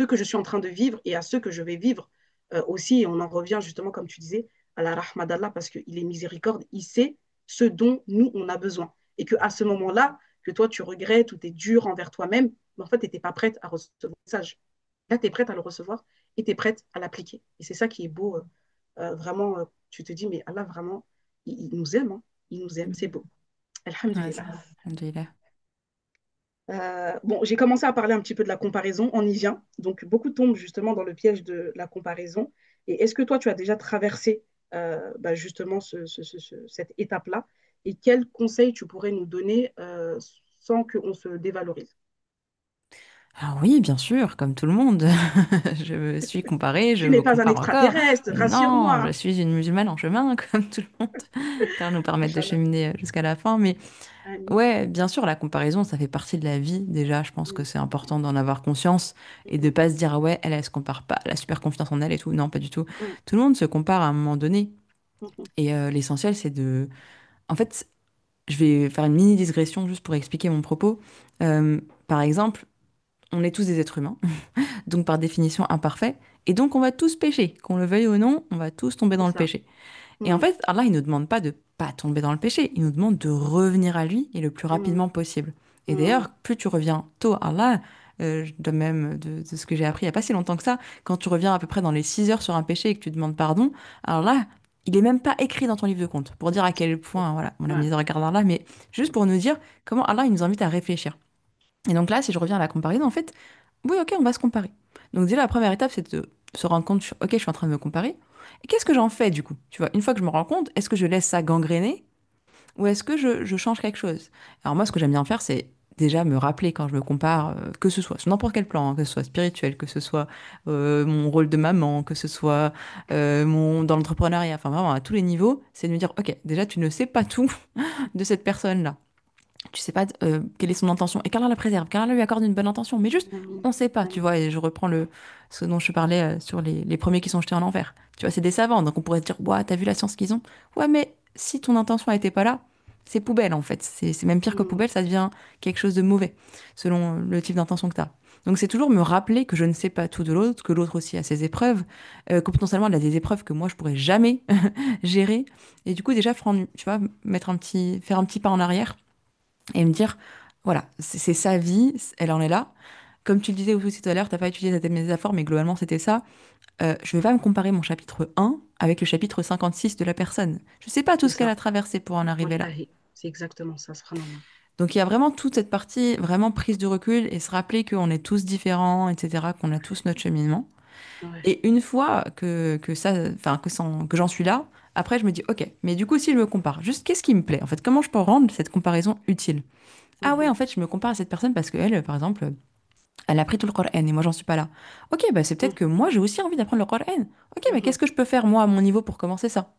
que je suis en train de vivre et à ceux que je vais vivre aussi. Et on en revient justement, comme tu disais, à la rahma d'Allah parce qu'il est miséricorde, il sait ce dont nous, on a besoin. Et qu'à ce moment-là, que toi, tu regrettes ou tu es dur envers toi-même, mais en fait, tu n'étais pas prête à recevoir le message. Là, tu es prête à le recevoir et tu es prête à l'appliquer. Et c'est ça qui est beau. Vraiment, tu te dis, mais Allah, vraiment, il nous aime. Hein. Il nous aime. C'est beau. Ouais, Alhamdulillah. ça, alhamdoulilah. Bon, j'ai commencé à parler un petit peu de la comparaison, on y vient. Donc, beaucoup tombent justement dans le piège de la comparaison. Et est-ce que toi, tu as déjà traversé justement cette étape-là? Et quels conseils tu pourrais nous donner sans qu'on se dévalorise? Alors oui, bien sûr, comme tout le monde, je me suis comparée, je Tu n'es me pas un compare encore. extraterrestre, Non, je rassure-moi. suis une musulmane en chemin, comme tout le monde, car nous permettre de Inch'Allah. cheminer jusqu'à la fin. Mais Amin. ouais, bien sûr, la comparaison, ça fait partie de la vie déjà. Je pense que Mhm, c'est important d'en avoir conscience et de pas se dire, ah ouais, elle se compare pas, elle a super confiance en elle et tout. Non, pas du tout. mhm, Tout le monde se compare à un moment donné. mhm, Et l'essentiel, c'est de... En fait, je vais faire une mini digression juste pour expliquer mon propos. Par exemple, on est tous des êtres humains, donc par définition imparfaits, et donc on va tous pécher. Qu'on le veuille ou non, on va tous tomber c'est dans le ça. péché. Et en Mhm, fait, Allah, il ne nous demande pas de pas tomber dans le péché, il nous demande de revenir à lui et le plus mhm, rapidement possible. Et mhm, d'ailleurs, plus tu reviens tôt à Allah, de même de ce que j'ai appris il n'y a pas si longtemps que ça, quand tu reviens à peu près dans les 6 heures sur un péché et que tu demandes pardon, alors là, il est même pas écrit dans ton livre de compte pour dire à quel point, voilà, on a ouais, mis regard Allah, mais juste pour nous dire comment Allah, il nous invite à réfléchir. Et donc là, si je reviens à la comparaison, en fait, oui, ok, on va se comparer. Donc déjà, la première étape, c'est de se rendre compte, ok, je suis en train de me comparer. Et qu'est-ce que j'en fais du coup? Tu vois, une fois que je me rends compte, est-ce que je laisse ça gangréner ou est-ce que je change quelque chose? Alors moi, ce que j'aime bien faire, c'est déjà me rappeler quand je me compare, que ce soit sur n'importe quel plan, hein, que ce soit spirituel, que ce soit mon rôle de maman, que ce soit mon dans l'entrepreneuriat, enfin vraiment à tous les niveaux, c'est de me dire, ok, déjà tu ne sais pas tout de cette personne-là. Tu sais pas quelle est son intention et qu'Allah la préserve, qu'Allah lui accorde une bonne intention, mais juste mhm, on sait pas, tu mhm, vois. Et je reprends ce dont je parlais sur les premiers qui sont jetés en enfer. Tu vois, c'est des savants, donc on pourrait se dire, ouais, t'as vu la science qu'ils ont? Ouais, mais si ton intention n'était pas là, c'est poubelle en fait. C'est même pire que mhm, poubelle, ça devient quelque chose de mauvais, selon le type d'intention que t'as. Donc c'est toujours me rappeler que je ne sais pas tout de l'autre, que l'autre aussi a ses épreuves, que potentiellement elle a des épreuves que moi je pourrais jamais gérer. Et du coup déjà prendre, tu vois, faire un petit pas en arrière et me dire, voilà, c'est sa vie, elle en est là. Comme tu le disais aussi tout à l'heure, t'as pas utilisé cette métaphore, mais globalement c'était ça. Je vais pas me comparer mon chapitre 1 avec le chapitre 56 de la personne. Je sais pas tout c'est ce qu'elle ça. a traversé pour en arriver là. Wallahi, c'est exactement ça, subhanallah. Donc il y a vraiment toute cette partie vraiment prise de recul et se rappeler qu'on est tous différents, etc., qu'on a tous notre cheminement. Ouais. Et une fois que ça, enfin que j'en suis là, après je me dis, ok, mais du coup si je me compare, juste qu'est-ce qui me plaît? En fait, comment je peux rendre cette comparaison utile? Ah ouais, Mhm, en fait, je me compare à cette personne parce qu'elle, par exemple, elle a appris tout le Coran et moi, j'en suis pas là. Ok, bah c'est peut-être que mhm, moi, j'ai aussi envie d'apprendre le Coran. Ok, bah mhm, qu'est-ce que je peux faire moi à mon niveau pour commencer ça?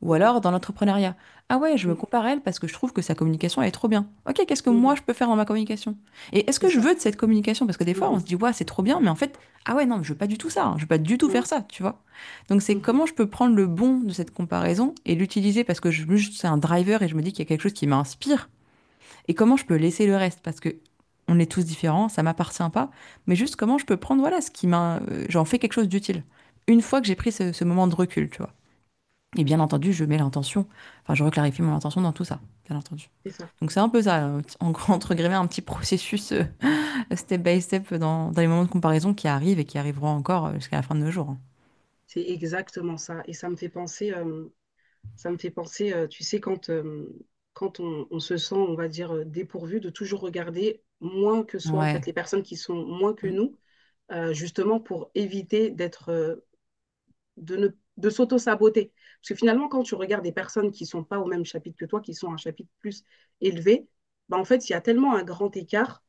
Ou mhm, alors dans l'entrepreneuriat. Ah ouais, je me mhm, compare à elle parce que je trouve que sa communication elle est trop bien. Ok, qu'est-ce que moi mhm. je peux faire dans ma communication? Et est-ce C'est que je ça. veux de cette communication? Parce que des fois, on Mhm, se dit, ouais, c'est trop bien, mais en fait, ah ouais, non, je veux pas du tout ça, hein. Je veux pas du tout faire mhm, ça, tu vois. Donc c'est mhm, comment je peux prendre le bon de cette comparaison et l'utiliser parce que c'est un driver et je me dis qu'il y a quelque chose qui m'inspire et comment je peux laisser le reste? Parce que on est tous différents, ça m'appartient pas. Mais juste comment je peux prendre, voilà, j'en fais quelque chose d'utile. Une fois que j'ai pris ce moment de recul, tu vois. Et bien entendu, je mets l'intention, enfin, je reclarifie mon intention dans tout ça, bien entendu. c'est ça. Donc c'est un peu ça, en gros, entre guillemets, un petit processus step by step dans les moments de comparaison qui arrivent et qui arriveront encore jusqu'à la fin de nos jours, hein. C'est exactement ça. Et ça me fait penser, tu sais, quand on se sent, on va dire, dépourvu, de toujours regarder moins que soi, en Ouais. fait, les personnes qui sont moins que nous, justement pour éviter de s'auto-saboter. Parce que finalement, quand tu regardes des personnes qui ne sont pas au même chapitre que toi, qui sont à un chapitre plus élevé, bah, en fait, il y a tellement un grand écart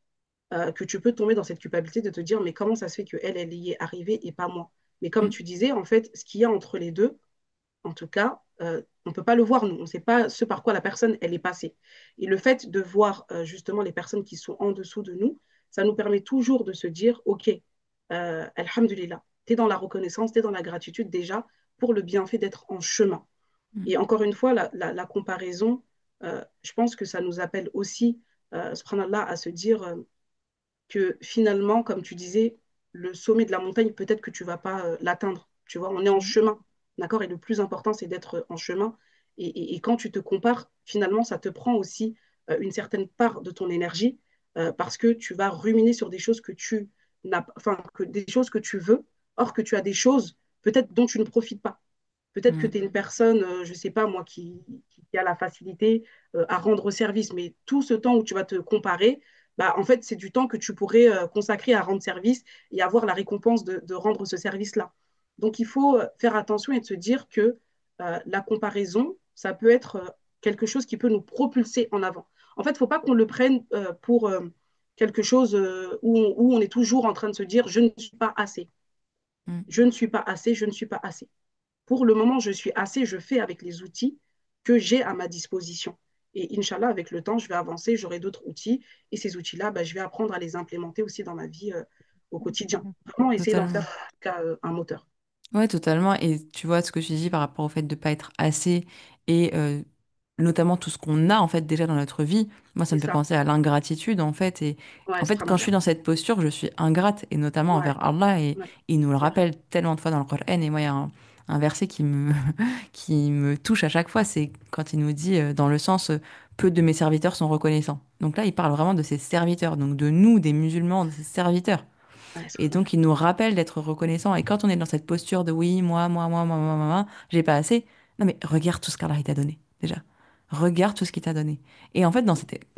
que tu peux tomber dans cette culpabilité de te dire, mais comment ça se fait qu'elle, elle y est arrivée et pas moi? Mais comme Mm. tu disais, en fait, ce qu'il y a entre les deux, en tout cas, on ne peut pas le voir, nous. On ne sait pas ce par quoi la personne, elle est passée. Et le fait de voir justement les personnes qui sont en dessous de nous, ça nous permet toujours de se dire, OK, Alhamdulillah, tu es dans la reconnaissance, tu es dans la gratitude déjà pour le bienfait d'être en chemin. Mm. Et encore une fois, la comparaison, je pense que ça nous appelle aussi, subhanallah, à se dire, que finalement, comme tu disais, le sommet de la montagne, peut-être que tu ne vas pas l'atteindre. Tu vois, on est en Mhm. chemin, d'accord? Et le plus important, c'est d'être en chemin. Et quand tu te compares, finalement, ça te prend aussi une certaine part de ton énergie parce que tu vas ruminer sur des choses que tu n'as, enfin, des choses que tu veux, or que tu as des choses peut-être dont tu ne profites pas. Peut-être que Mhm. tu es une personne, je ne sais pas moi, qui a la facilité à rendre service, mais tout ce temps où tu vas te comparer, bah, en fait, c'est du temps que tu pourrais consacrer à rendre service et avoir la récompense de rendre ce service-là. Donc, il faut faire attention et de se dire que la comparaison, ça peut être quelque chose qui peut nous propulser en avant. En fait, il ne faut pas qu'on le prenne pour quelque chose où on est toujours en train de se dire, je ne suis pas assez, Mhm. je ne suis pas assez, je ne suis pas assez. Pour le moment, je suis assez, je fais avec les outils que j'ai à ma disposition. Et Inch'Allah, avec le temps, je vais avancer, j'aurai d'autres outils. Et ces outils-là, bah, je vais apprendre à les implémenter aussi dans ma vie au quotidien. Vraiment essayer d'en faire Totalement. en tout cas, un moteur. Ouais, totalement. Et tu vois ce que tu dis par rapport au fait de pas être assez et notamment tout ce qu'on a en fait déjà dans notre vie. Moi, ça C'est me fait ça. penser à l'ingratitude en fait. Et Ouais, en fait, quand je suis subhanallah. dans cette posture, je suis ingrate et notamment Ouais, envers Allah et ouais, il nous le c'est vrai. rappelle tellement de fois dans le Coran. Et moi, il y a un verset qui me qui me touche à chaque fois, c'est quand il nous dit dans le sens peu de mes serviteurs sont reconnaissants. Donc là, il parle vraiment de ses serviteurs, donc de nous, des musulmans, de ses serviteurs. Ouais, Et subhanallah. donc, il nous rappelle d'être reconnaissant. Et quand on est dans cette posture de oui, moi, j'ai pas assez. Non, mais regarde tout ce qu'Allah il t'a donné, déjà. Regarde tout ce qu'il t'a donné. Et en fait,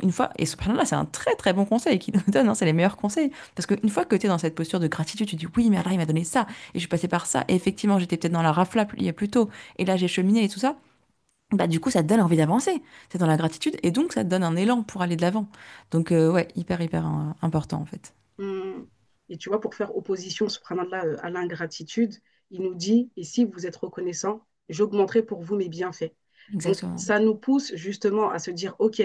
une fois, et subhanallah, c'est un très très bon conseil qu'il nous donne, hein, c'est les meilleurs conseils. Parce qu'une fois que tu es dans cette posture de gratitude, tu dis oui, mais Allah il m'a donné ça. Et je suis passé par ça. Et effectivement, j'étais peut-être dans la rafla il y a plus tôt. Et là, j'ai cheminé et tout ça. Bah, du coup, ça te donne envie d'avancer. C'est dans la gratitude. Et donc, ça te donne un élan pour aller de l'avant. Donc, ouais, hyper important en fait. Hum. Et tu vois, pour faire opposition, subhanallah, à l'ingratitude, il nous dit, et si vous êtes reconnaissant, j'augmenterai pour vous mes bienfaits. Donc, Exactement. ça nous pousse justement à se dire, OK,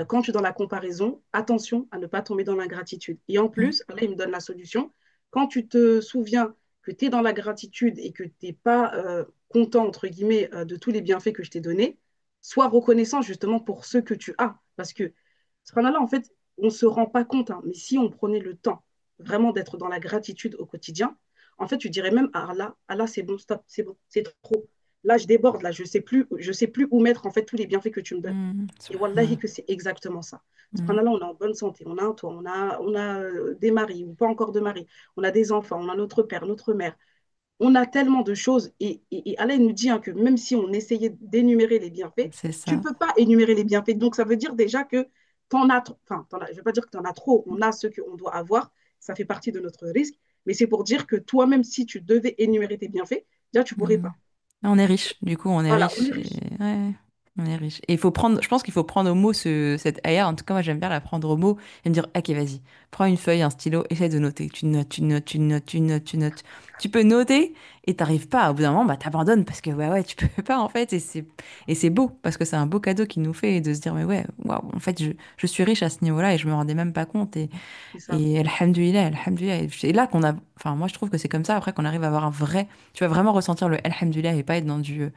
quand tu es dans la comparaison, attention à ne pas tomber dans l'ingratitude. Et en Mm. plus, là, il me donne la solution. Quand tu te souviens que tu es dans la gratitude et que tu n'es pas content, entre guillemets, de tous les bienfaits que je t'ai donnés, sois reconnaissant justement pour ce que tu as. Parce que, subhanallah, en fait, on ne se rend pas compte, hein, mais si on prenait le temps vraiment d'être dans la gratitude au quotidien, en fait, tu dirais même à Allah, Allah, c'est bon, stop, c'est bon, c'est trop. Là, je déborde, là, je sais plus où mettre en fait tous les bienfaits que tu me donnes. Et wallahi Subhanallah. que c'est exactement ça. Mm. Subhanallah, on est en bonne santé, on a un toit, on a des maris ou pas encore de maris, on a des enfants, on a notre père, notre mère. On a tellement de choses et Allah nous dit hein, que même si on essayait d'énumérer les bienfaits, C'est tu ne ça. peux pas énumérer les bienfaits. Donc ça veut dire déjà que tu en as, enfin, je ne vais pas dire que tu en as trop, on a ce qu'on doit avoir, ça fait partie de notre risque, mais c'est pour dire que toi-même, si tu devais énumérer tes bienfaits, déjà tu ne pourrais Mm. pas. On est riche, du coup, on est Voilà, on riche. est riche. Ouais, on est riche. Et il faut prendre, je pense qu'il faut prendre au mot cette aya. En tout cas, moi, j'aime bien la prendre au mot et me dire, ok, vas-y, prends une feuille, un stylo, essaie de noter. Tu notes, tu notes, tu notes, tu notes, tu notes. Tu peux noter et t'arrives pas. Au bout d'un moment, bah, t'abandonnes parce que, ouais, tu peux pas, en fait. Et c'est beau parce que c'est un beau cadeau qu'il nous fait de se dire, mais ouais, waouh, en fait, je suis riche à ce niveau-là et je me rendais même pas compte. C'est ça. Et alhamdoulilah, alhamdoulilah. Et c'est là qu'on a, enfin, moi, je trouve que c'est comme ça après qu'on arrive à avoir un vrai, tu vas vraiment ressentir le alhamdoulilah et pas être dans du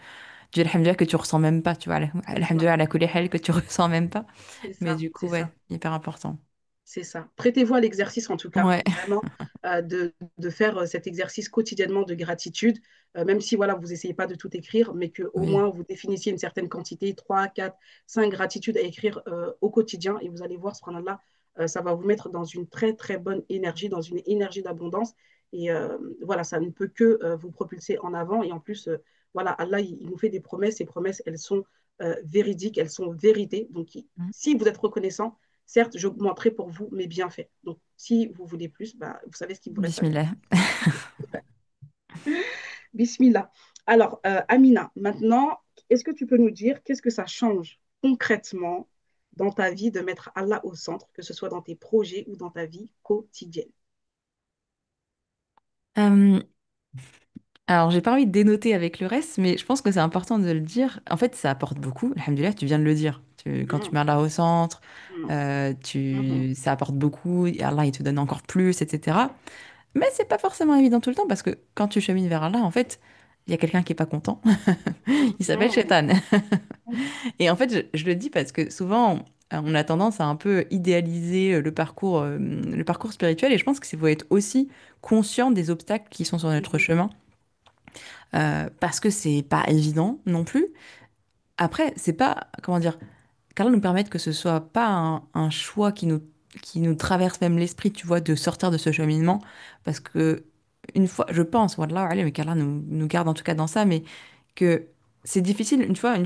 alhamdoulilah que tu ressens même pas, tu vois. C'est ça. Alhamdoulilah, la kulli hal que tu ressens même pas. C'est Mais ça. du coup, C'est ouais, ça. hyper important. C'est ça. Prêtez-vous à l'exercice en tout cas, Ouais, vraiment, de faire cet exercice quotidiennement de gratitude, même si voilà, vous n'essayez pas de tout écrire, mais que au oui. moins vous définissiez une certaine quantité, 3, 4, 5 gratitudes à écrire au quotidien, et vous allez voir, subhanallah, ça va vous mettre dans une très très bonne énergie, dans une énergie d'abondance, et voilà, ça ne peut que vous propulser en avant, et en plus, voilà, Allah, il nous fait des promesses, ces promesses, elles sont véridiques, elles sont vérités, donc Mm. si vous êtes reconnaissant, certes, j'augmenterai pour vous mes bienfaits. Donc, si vous voulez plus, bah, vous savez ce qu'il vous reste à faire. Bismillah. Bismillah. Alors, Amina, maintenant, est-ce que tu peux nous dire qu'est-ce que ça change concrètement dans ta vie de mettre Allah au centre, que ce soit dans tes projets ou dans ta vie quotidienne? Euh, alors, j'ai pas envie de dénoter avec le reste, mais je pense que c'est important de le dire. En fait, ça apporte beaucoup. Alhamdoulilah, tu viens de le dire. Quand tu Mhm, mets Allah au centre, mhm, mhm. ça apporte beaucoup. Et Allah, il te donne encore plus, etc. Mais c'est pas forcément évident tout le temps parce que quand tu chemines vers Allah, en fait, il y a quelqu'un qui est pas content. Il s'appelle Mhm. Shaitan. Et en fait, je le dis parce que souvent, on a tendance à un peu idéaliser le parcours spirituel et je pense qu'il faut être aussi conscient des obstacles qui sont sur notre Mhm. chemin parce que c'est pas évident non plus. Après, c'est pas, comment dire, qu'Allah nous permette que ce soit pas un choix qui nous traverse même l'esprit, tu vois, de sortir de ce cheminement parce que une fois, je pense, wallahu alam, mais qu'Allah nous garde en tout cas dans ça, mais que c'est difficile, une fois,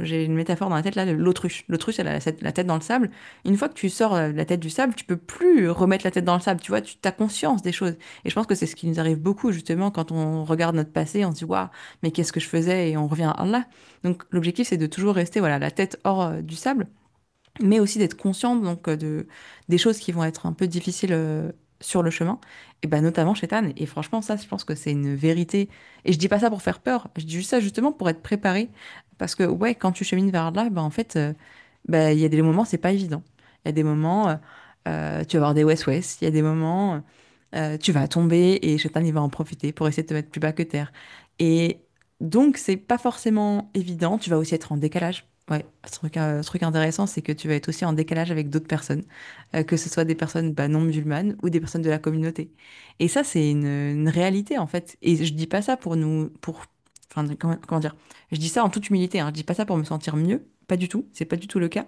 j'ai une métaphore dans la tête là, de l'autruche. L'autruche, elle a la tête dans le sable. Une fois que tu sors la tête du sable, tu peux plus remettre la tête dans le sable, tu vois, tu as conscience des choses. Et je pense que c'est ce qui nous arrive beaucoup, justement, quand on regarde notre passé, on se dit, waouh, mais qu'est-ce que je faisais? Et on revient à Allah. Donc, l'objectif, c'est de toujours rester, voilà, la tête hors du sable mais aussi d'être conscient donc des choses qui vont être un peu difficiles sur le chemin, et ben notamment chez Tan. Et franchement, ça, je pense que c'est une vérité. Et je dis pas ça pour faire peur, je dis juste ça justement pour être préparé, parce que ouais, quand tu chemines vers là, ben en fait, ben, il y a des moments, c'est pas évident. Il y a des moments, tu vas avoir des west-west, il y a des moments, tu vas tomber et Shaitan, il va en profiter pour essayer de te mettre plus bas que terre. Et donc, c'est pas forcément évident. Tu vas aussi être en décalage. Ouais, ce truc intéressant, c'est que tu vas être aussi en décalage avec d'autres personnes, que ce soit des personnes bah, non musulmanes ou des personnes de la communauté. Et ça, c'est une réalité, en fait. Et je dis pas ça enfin, comment dire? Je dis ça en toute humilité, hein. Je dis pas ça pour me sentir mieux. Pas du tout. C'est pas du tout le cas.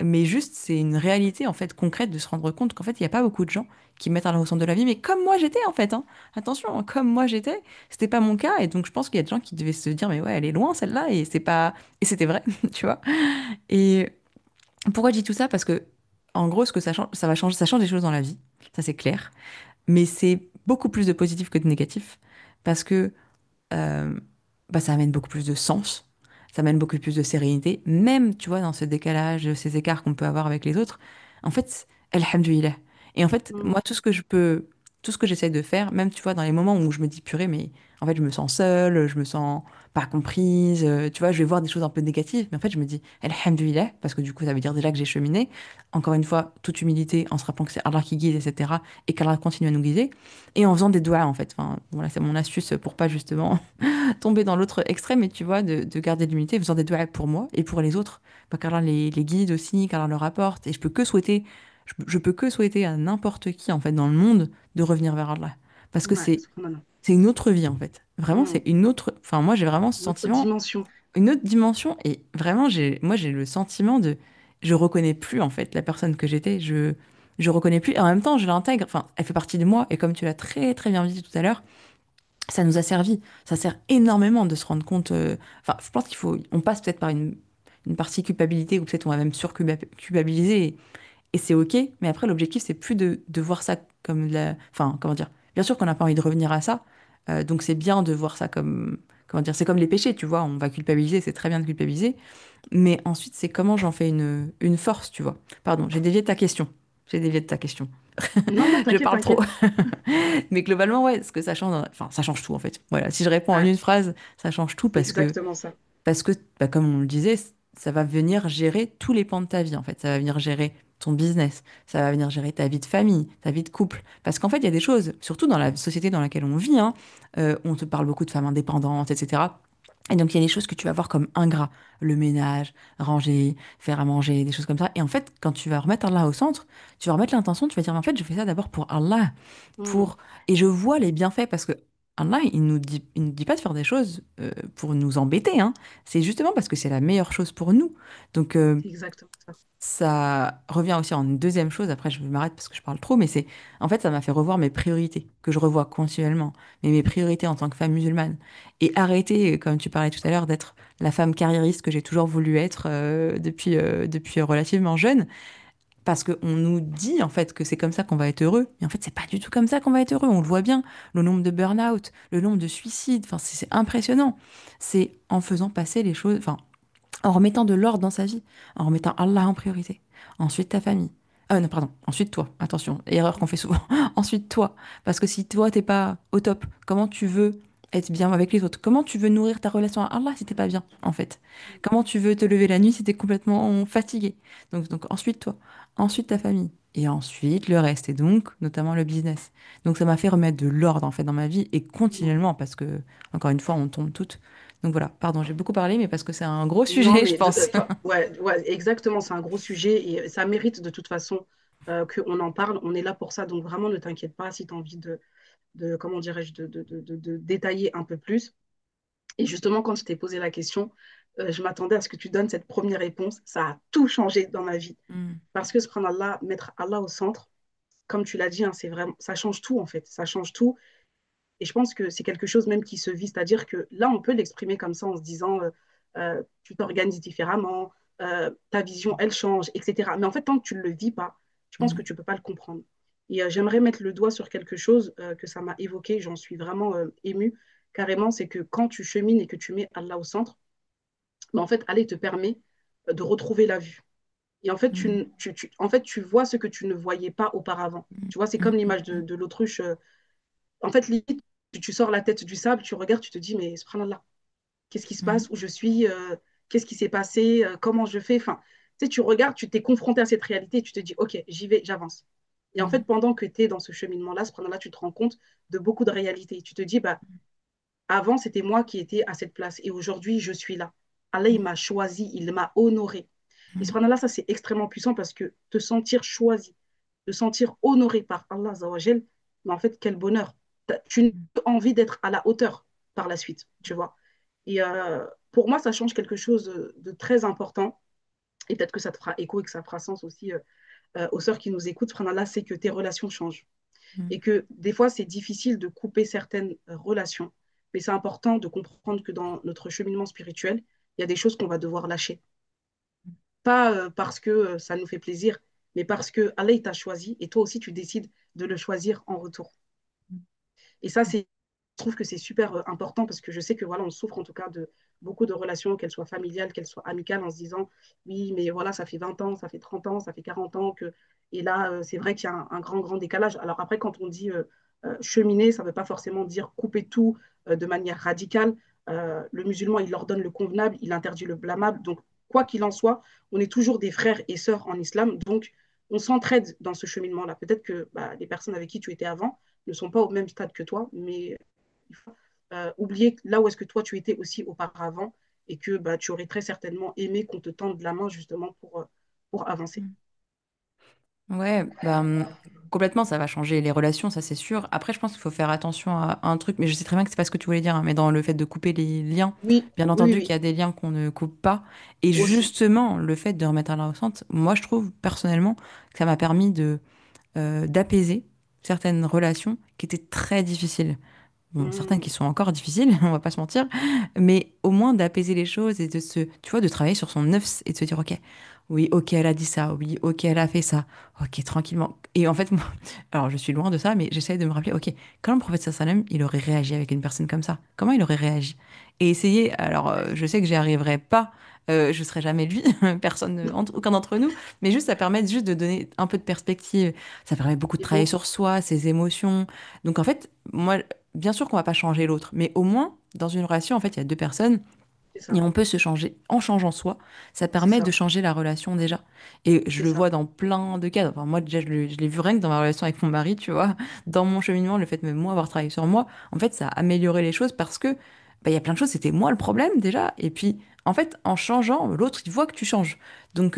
Mais juste, c'est une réalité, en fait, concrète de se rendre compte qu'en fait, il n'y a pas beaucoup de gens qui mettent à au centre de la vie, mais comme moi j'étais, en fait, hein. Attention, hein, comme moi j'étais, c'était pas mon cas. Et donc, je pense qu'il y a des gens qui devaient se dire, mais ouais, elle est loin, celle-là. Et c'est pas, et c'était vrai, tu vois. Et pourquoi je dis tout ça? Parce que, en gros, ce que ça change, ça va changer, ça change des choses dans la vie. Ça, c'est clair. Mais c'est beaucoup plus de positif que de négatif. Parce que euh, bah, ça amène beaucoup plus de sens, ça amène beaucoup plus de sérénité, même, tu vois, dans ce décalage, ces écarts qu'on peut avoir avec les autres. En fait, alhamdoulilah. Et en fait, Mhm. moi, tout ce que j'essaie de faire, même, tu vois, dans les moments où je me dis, purée, mais en fait, je me sens seule, je me sens pas comprise, tu vois, je vais voir des choses un peu négatives, mais en fait, je me dis, alhamdoulilah, parce que du coup, ça veut dire déjà que j'ai cheminé. Encore une fois, toute humilité, en se rappelant que c'est Allah qui guide, etc., et qu'Allah continue à nous guider, et en faisant des doigts, en fait. Enfin, voilà, c'est mon astuce pour pas justement tomber dans l'autre extrême, et tu vois, de garder de l'unité, faisant des doigts pour moi et pour les autres. Bah, qu'Allah les guide aussi, qu'Allah leur apporte. Et je peux que souhaiter à n'importe qui, en fait, dans le monde, de revenir vers Allah. Parce que Ouais, subhanallah. c'est une autre vie, en fait. Vraiment, c'est Mhm. une autre. Enfin, moi, j'ai vraiment ce Une autre sentiment, dimension. une autre dimension. Et vraiment, moi, j'ai le sentiment de. Je reconnais plus, en fait, la personne que j'étais. Je reconnais plus. Et en même temps, je l'intègre. Enfin, elle fait partie de moi. Et comme tu l'as très, très bien dit tout à l'heure, ça nous a servi. Ça sert énormément de se rendre compte. Enfin, je pense on passe peut-être par une partie culpabilité ou peut-être on va même surculpabiliser et c'est ok. Mais après, l'objectif, c'est plus de voir ça comme de la. Enfin, comment dire? Bien sûr qu'on n'a pas envie de revenir à ça. Donc c'est bien de voir ça comme. Comment dire? C'est comme les péchés, tu vois. On va culpabiliser, c'est très bien de culpabiliser. Mais ensuite, c'est comment j'en fais une force, tu vois. Pardon, j'ai dévié de ta question. J'ai dévié de ta question. Non, non, Je t'inquiète, parle trop. t'inquiète. Mais globalement, ouais, ce que ça change, enfin, ça change tout en fait. Voilà, si je réponds en Ouais, une phrase, ça change tout c'est exactement ça. parce que, bah, comme on le disait, ça va venir gérer tous les pans de ta vie en fait. Ça va venir gérer ton business, ça va venir gérer ta vie de famille, ta vie de couple. Parce qu'en fait, il y a des choses, surtout dans la société dans laquelle on vit, hein, on te parle beaucoup de femmes indépendantes, etc. Et donc, il y a des choses que tu vas voir comme ingrat. Le ménage, ranger, faire à manger, des choses comme ça. Et en fait, quand tu vas remettre Allah au centre, tu vas remettre l'intention, tu vas dire, en fait, je fais ça d'abord pour Allah. Mhm. Pour... Et je vois les bienfaits parce que Allah, il nous dit pas de faire des choses pour nous embêter, hein. C'est justement parce que c'est la meilleure chose pour nous. Donc, C'est exactement ça. ça revient aussi en une deuxième chose, après je m'arrête parce que je parle trop, mais c'est en fait ça m'a fait revoir mes priorités, que je revois continuellement, mais mes priorités en tant que femme musulmane. Et arrêter, comme tu parlais tout à l'heure, d'être la femme carriériste que j'ai toujours voulu être depuis relativement jeune, parce qu'on nous dit en fait que c'est comme ça qu'on va être heureux, mais en fait c'est pas du tout comme ça qu'on va être heureux, on le voit bien, le nombre de burn-out, le nombre de suicides, enfin c'est impressionnant. C'est en faisant passer les choses, enfin en remettant de l'ordre dans sa vie, en remettant Allah en priorité. Ensuite, ta famille. Ah non, pardon. Ensuite, toi. Attention, erreur qu'on fait souvent. Ensuite, toi. Parce que si toi, t'es pas au top, comment tu veux être bien avec les autres? Comment tu veux nourrir ta relation à Allah si t'es pas bien, en fait? Comment tu veux te lever la nuit si t'es complètement fatigué? Donc, ensuite, toi. Ensuite, ta famille. Et ensuite, le reste. Et donc, notamment le business. Donc, ça m'a fait remettre de l'ordre, en fait, dans ma vie et Mhm. continuellement, parce que, encore une fois, on tombe toutes. Donc voilà, pardon, j'ai beaucoup parlé, mais parce que c'est un gros Non, sujet, je mais pense. ouais, ouais, exactement, c'est un gros sujet et ça mérite de toute façon qu'on en parle. On est là pour ça, donc vraiment ne t'inquiète pas si tu as envie comment dirais-je, de détailler un peu plus. Et justement, quand je t'ai posé la question, je m'attendais à ce que tu donnes cette première réponse. Ça a tout changé dans ma vie. Mm, Parce que subhanallah, mettre Allah au centre, comme tu l'as dit, hein, c'est vraiment, ça change tout en fait. Ça change tout. Et je pense que c'est quelque chose même qui se vit. C'est-à-dire que là, on peut l'exprimer comme ça en se disant, tu t'organises différemment, ta vision, elle change, etc. Mais en fait, tant que tu ne le vis pas, je pense que mm, tu ne peux pas le comprendre. Et j'aimerais mettre le doigt sur quelque chose que ça m'a évoqué, j'en suis vraiment émue, carrément, c'est que quand tu chemines et que tu mets Allah au centre, mais en fait, Allah te permet de retrouver la vue. Et en fait, mm, en fait, tu vois ce que tu ne voyais pas auparavant. Tu vois, c'est mm, comme mm, l'image de l'autruche. En fait, limite, tu sors la tête du sable, tu regardes, tu te dis, mais subhanallah, qu'est-ce qui se mm, passe, où je suis, qu'est-ce qui s'est passé, comment je fais. Enfin, tu sais, tu regardes, tu t'es confronté à cette réalité, et tu te dis, ok, j'y vais, j'avance. Et en fait, mm, pendant que tu es dans ce cheminement-là, subhanallah, tu te rends compte de beaucoup de réalités. Tu te dis, bah, avant, c'était moi qui étais à cette place, et aujourd'hui, je suis là. Allah, il mm, m'a choisi, il m'a honoré. Et mm, subhanallah, ça, c'est extrêmement puissant parce que te sentir choisi, te sentir honoré par Allah, Zawajel, mais en fait, quel bonheur. Tu n'as mm, pas envie d'être à la hauteur par la suite, tu vois. Et pour moi, ça change quelque chose de très important. Et peut-être que ça te fera écho et que ça fera sens aussi aux sœurs qui nous écoutent. Subhanallah, c'est que tes relations changent. mm. Et que des fois, c'est difficile de couper certaines relations. Mais c'est important de comprendre que dans notre cheminement spirituel, il y a des choses qu'on va devoir lâcher. Pas parce que ça nous fait plaisir, mais parce que Allah il t'a choisi et toi aussi tu décides de le choisir en retour. Et ça, je trouve que c'est super important parce que je sais que voilà, on souffre en tout cas de beaucoup de relations, qu'elles soient familiales, qu'elles soient amicales, en se disant oui, mais voilà, ça fait 20 ans, ça fait 30 ans, ça fait 40 ans que. Et là, c'est vrai qu'il y a un grand, grand décalage. Alors après, quand on dit cheminer, ça ne veut pas forcément dire couper tout de manière radicale. Le musulman, il ordonne le convenable, il interdit le blâmable. Donc, quoi qu'il en soit, on est toujours des frères et sœurs en islam. Donc, on s'entraide dans ce cheminement-là. Peut-être que bah, les personnes avec qui tu étais avant ne sont pas au même stade que toi, mais il faut oublier là où est-ce que toi tu étais aussi auparavant et que bah, tu aurais très certainement aimé qu'on te tende la main justement pour avancer. Mm. Ouais, bah, complètement, ça va changer les relations, ça c'est sûr. Après, je pense qu'il faut faire attention à un truc, mais je sais très bien que c'est pas ce que tu voulais dire, hein, mais dans le fait de couper les liens, Oui, bien oui, entendu qu'il oui, y a des liens qu'on ne coupe pas. Et aussi. justement, le fait de remettre à la centre, moi je trouve personnellement que ça m'a permis d'apaiser certaines relations qui étaient très difficiles. Bon, certaines qui Mmh, sont encore difficiles, on va pas se mentir, mais au moins d'apaiser les choses et tu vois, de travailler sur son neuf et de se dire, ok, oui, ok, elle a dit ça, oui, ok, elle a fait ça, ok, tranquillement. Et en fait, moi, alors je suis loin de ça, mais j'essaie de me rappeler, ok, quand le prophète sallam, il aurait réagi avec une personne comme ça, comment il aurait réagi? Et essayer, alors ouais, je sais que j'y arriverai pas, je serai jamais lui, personne, aucun d'entre nous, mais juste ça permet juste de donner un peu de perspective, ça permet beaucoup de c'est travailler beau, sur soi, ses émotions. Donc en fait, moi, bien sûr qu'on va pas changer l'autre, mais au moins, dans une relation, en fait, il y a deux personnes c'est et ça, on peut se changer en changeant soi. Ça c'est permet de ça, changer la relation déjà. Et je c'est le ça. vois dans plein de cas. Enfin, moi, déjà, je l'ai vu rien que dans ma relation avec mon mari, tu vois. Dans mon cheminement, le fait de moi avoir travaillé sur moi, en fait, ça a amélioré les choses parce que bah, il y a plein de choses, c'était moi le problème déjà. Et puis, en fait, en changeant, l'autre, il voit que tu changes. Donc,